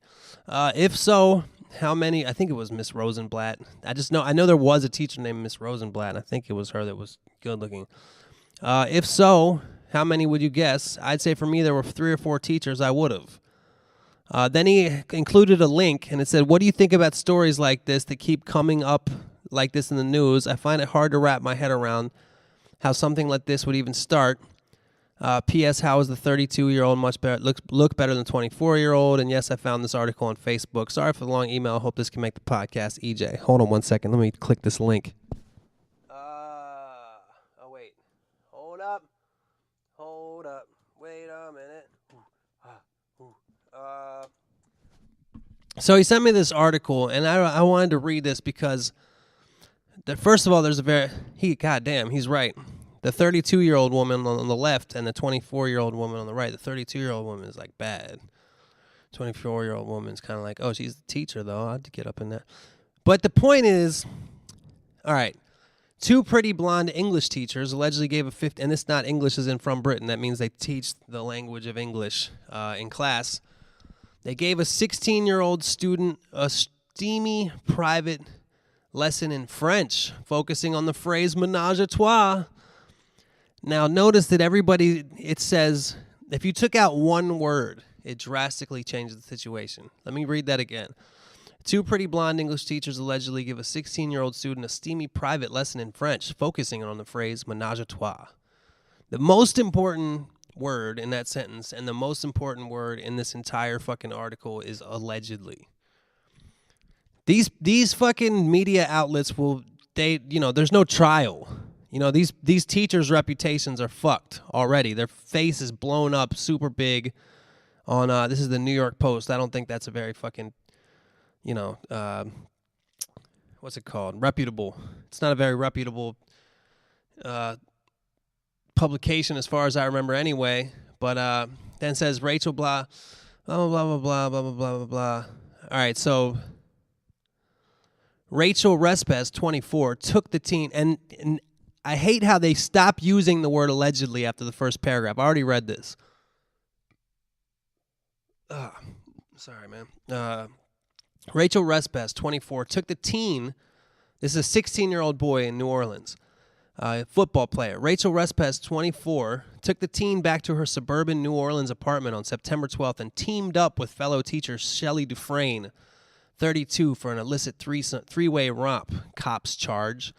Speaker 1: If so, how many? I think it was Miss Rosenblatt. I know there was a teacher named Miss Rosenblatt. And I think it was her that was good looking. If so, how many would you guess? I'd say for me there were 3 or 4 teachers I would have. Then he included a link and it said, what do you think about stories like this that keep coming up like this in the news? I find it hard to wrap my head around how something like this would even start. P.S. How is the 32-year-old much better look better than the 24-year-old? And yes, I found this article on Facebook. Sorry for the long email. I hope this can make the podcast. EJ, hold on one second. Let me click this link. Wait. Hold up. Wait a minute. So he sent me this article, and I wanted to read this because first of all, he's right. The 32-year-old woman on the left and the 24-year-old woman on the right. The 32-year-old woman is like bad. 24-year-old woman is kind of like, oh, she's the teacher though. I'd get up in that. But the point is, all right, 2 pretty blonde English teachers allegedly gave a 50, and it's not English as in from Britain. That means they teach the language of English in class. They gave a 16-year-old student a steamy private lesson in French, focusing on the phrase ménage à trois. Now, notice that it says, if you took out one word, it drastically changes the situation. Let me read that again. Two pretty blonde English teachers allegedly give a 16-year-old student a steamy private lesson in French, focusing on the phrase ménage à trois. The most important word in that sentence and the most important word in this entire fucking article is allegedly. These fucking media outlets there's no trial. These teachers' reputations are fucked already. Their face is blown up super big on, this is the New York Post. I don't think that's a very fucking, what's it called? Reputable. It's not a very reputable publication as far as I remember anyway. But then it says Rachel blah, blah, blah, blah, blah, blah, blah, blah, blah. All right, so Rachel Respes, 24, took the teen, and I hate how they stop using the word allegedly after the first paragraph. I already read this. Sorry, man. Rachel Respes, 24, took the teen. This is a 16-year-old boy in New Orleans, football player. Rachel Respes, 24, took the teen back to her suburban New Orleans apartment on September 12th and teamed up with fellow teacher Shelley Dufresne, 32, for an illicit three-way romp, cops charge.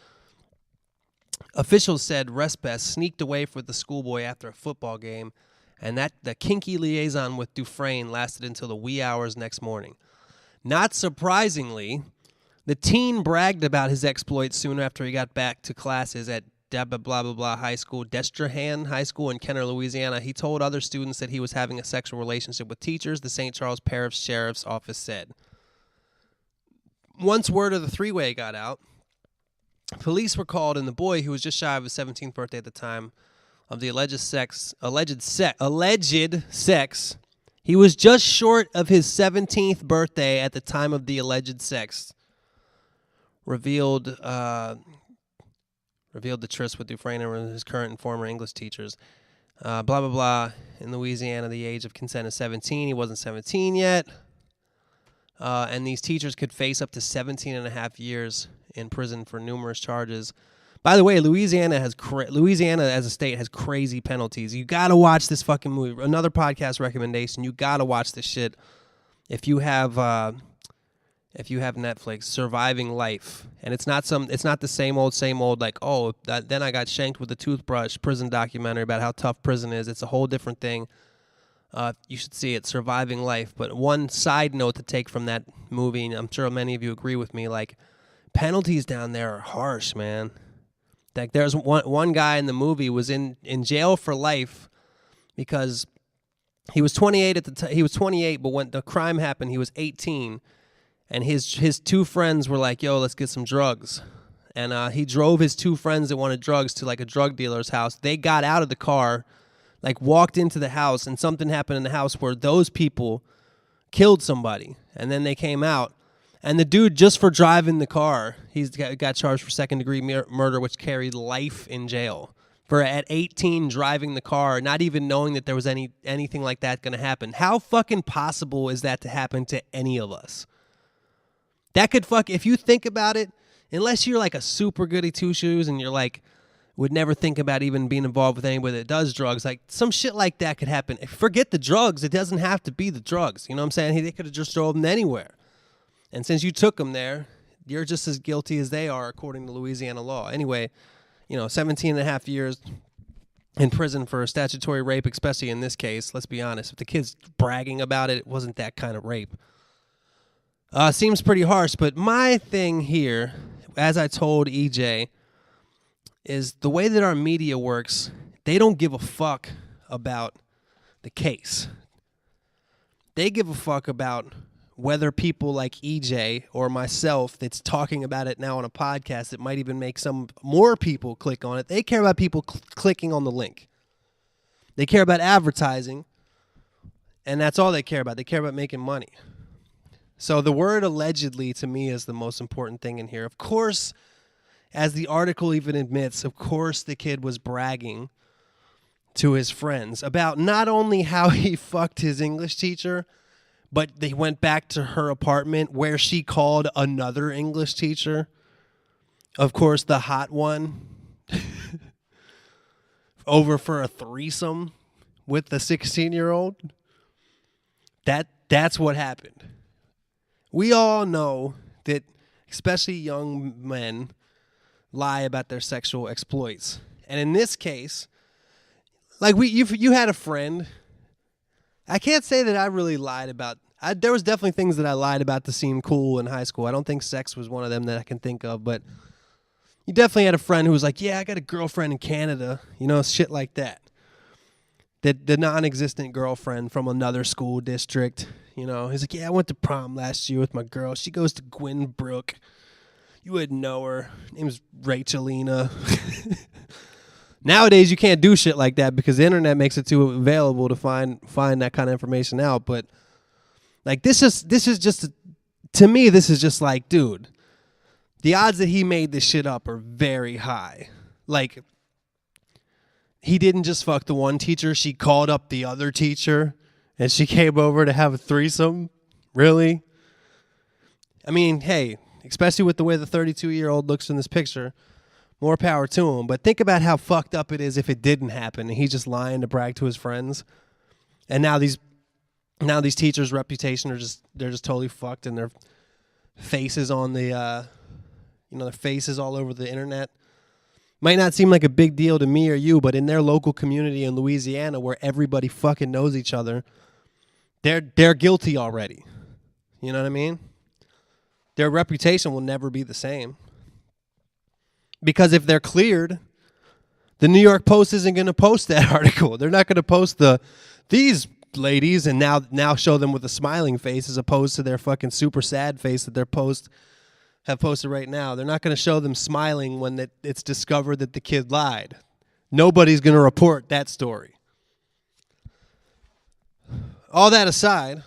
Speaker 1: Officials said Respes sneaked away with the schoolboy after a football game, and that the kinky liaison with Dufresne lasted until the wee hours next morning. Not surprisingly, the teen bragged about his exploits soon after he got back to classes at blah, blah, blah, blah high school, Destrehan High School in Kenner, Louisiana. He told other students that he was having a sexual relationship with teachers, the St. Charles Parish Sheriff's Office said. Once word of the three-way got out, police were called, and the boy, who was just shy of his 17th birthday at the time of the alleged sex, he was just short of his 17th birthday at the time of the alleged sex, revealed the tryst with Dufresne and his current and former English teachers. Blah, blah, blah. In Louisiana, the age of consent is 17. He wasn't 17 yet. And these teachers could face up to 17 and a half years in prison for numerous charges. By the way, Louisiana as a state has crazy penalties. You got to watch this fucking movie. Another podcast recommendation. You got to watch this shit if you have Netflix. Surviving Life. And it's not the same old like, then I got shanked with a toothbrush prison documentary about how tough prison is. It's a whole different thing. You should see it, Surviving Life. But one side note to take from that movie, and I'm sure many of you agree with me, like, penalties down there are harsh, man. Like, there's one guy in the movie was in jail for life because he was 28 at the time. He was 28, but when the crime happened, he was 18, and his two friends were like, "Yo, let's get some drugs." And he drove his two friends that wanted drugs to like a drug dealer's house. They got out of the car, like walked into the house, and something happened in the house where those people killed somebody, and then they came out. And the dude, just for driving the car, he's got charged for second-degree murder, which carried life in jail. For at 18 driving the car, not even knowing that there was anything like that going to happen. How fucking possible is that to happen to any of us? That could if you think about it, unless you're like a super goody two-shoes and you're like, would never think about even being involved with anybody that does drugs, like some shit like that could happen. Forget the drugs. It doesn't have to be the drugs. You know what I'm saying? They could have just drove them anywhere. And since you took them there, you're just as guilty as they are according to Louisiana law. Anyway, 17 and a half years in prison for a statutory rape, especially in this case. Let's be honest. If the kid's bragging about it, it wasn't that kind of rape. Seems pretty harsh, but my thing here, as I told EJ, is the way that our media works, they don't give a fuck about the case. They give a fuck about whether people like EJ or myself that's talking about it now on a podcast that might even make some more people click on it. They care about people clicking on the link. They care about advertising, and that's all they care about. They care about making money. So the word allegedly to me is the most important thing in here. Of course, as the article even admits, of course the kid was bragging to his friends about not only how he fucked his English teacher, but they went back to her apartment where she called another English teacher. Of course, the hot one. Over for a threesome with the 16-year-old. That's what happened. We all know that, especially young men, lie about their sexual exploits. And in this case, like you had a friend. I can't say that I really lied about. There was definitely things that I lied about to seem cool in high school. I don't think sex was one of them that I can think of, but you definitely had a friend who was like, yeah, I got a girlfriend in Canada, shit like that. The non-existent girlfriend from another school district, he's like, yeah, I went to prom last year with my girl. She goes to Gwynbrook. You wouldn't know her. Her name's Rachelina. Nowadays, you can't do shit like that because the internet makes it too available to find that kind of information out. But like, this is just to me, this is just like, dude, the odds that he made this shit up are very high. Like, he didn't just fuck the one teacher. She called up the other teacher, and she came over to have a threesome. Really? I mean, hey, especially with the way the 32-year-old looks in this picture, more power to him. But think about how fucked up it is if it didn't happen, and he's just lying to brag to his friends. And now these teachers' reputation they're just totally fucked, and their faces on the their faces all over the internet. Might not seem like a big deal to me or you, but in their local community in Louisiana where everybody fucking knows each other, they're guilty already. You know what I mean? Their reputation will never be the same. Because if they're cleared, the New York Post isn't going to post that article. They're not going to post these ladies and now show them with a smiling face as opposed to their fucking super sad face that have posted right now. They're not going to show them smiling when it's discovered that the kid lied. Nobody's going to report that story. All that aside,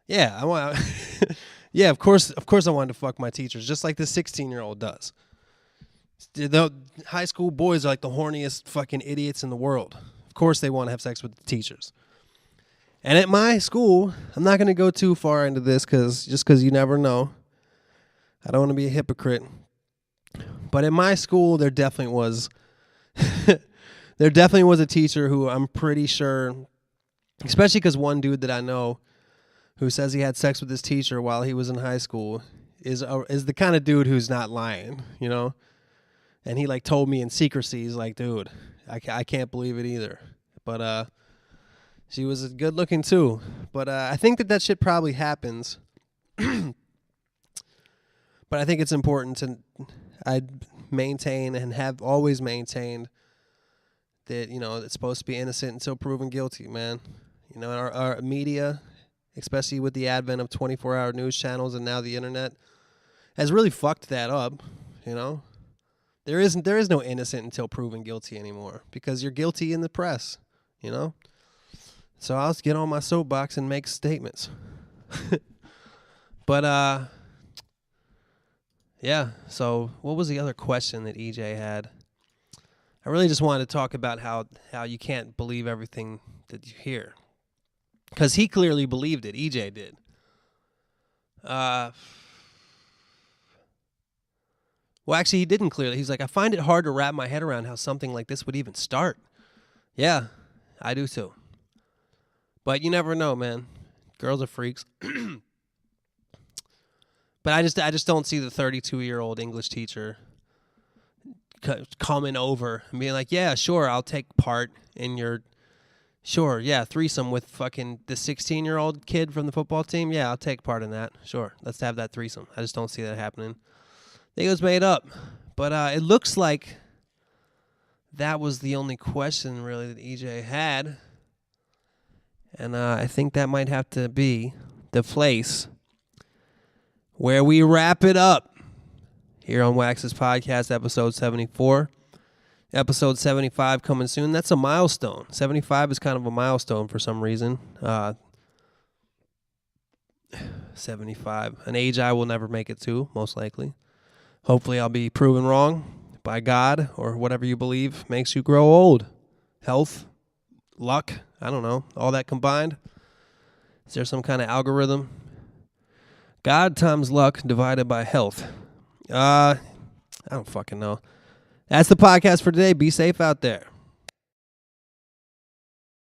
Speaker 1: yeah, of course I wanted to fuck my teachers, just like the 16-year-old does. The high school boys are like the horniest fucking idiots in the world. Of course they want to have sex with the teachers. And at my school, I'm not going to go too far into this because you never know. I don't want to be a hypocrite. But in my school, there definitely was a teacher who I'm pretty sure, especially because one dude that I know who says he had sex with his teacher while he was in high school is the kind of dude who's not lying, And he like told me in secrecy, he's like, dude, I can't believe it either. But she was good looking too. But I think that shit probably happens. But I think it's important I maintain and have always maintained that, it's supposed to be innocent until proven guilty, man. Our media, especially with the advent of 24-hour news channels and now the internet, has really fucked that up, There is no innocent until proven guilty anymore because you're guilty in the press, So I'll just get on my soapbox and make statements. But, yeah, so what was the other question that EJ had? I really just wanted to talk about how you can't believe everything that you hear. Because he clearly believed it. EJ did. Well, actually, he didn't clearly. He's like, I find it hard to wrap my head around how something like this would even start. Yeah, I do too. But you never know, man. Girls are freaks. But I just don't see the 32-year-old English teacher coming over and being like, yeah, sure, I'll take part in your, sure, yeah, threesome with fucking the 16-year-old kid from the football team. Yeah, I'll take part in that. Sure, let's have that threesome. I just don't see that happening. I think it was made up. But it looks like that was the only question, really, that EJ had. And I think that might have to be the place where we wrap it up here on Wax's Podcast, episode 74. Episode 75 coming soon. That's a milestone. 75 is kind of a milestone for some reason. 75, an age I will never make it to, most likely. Hopefully I'll be proven wrong by God or whatever you believe makes you grow old. Health, luck, I don't know, all that combined. Is there some kind of algorithm? God times luck divided by health. I don't fucking know. That's the podcast for today. Be safe out there.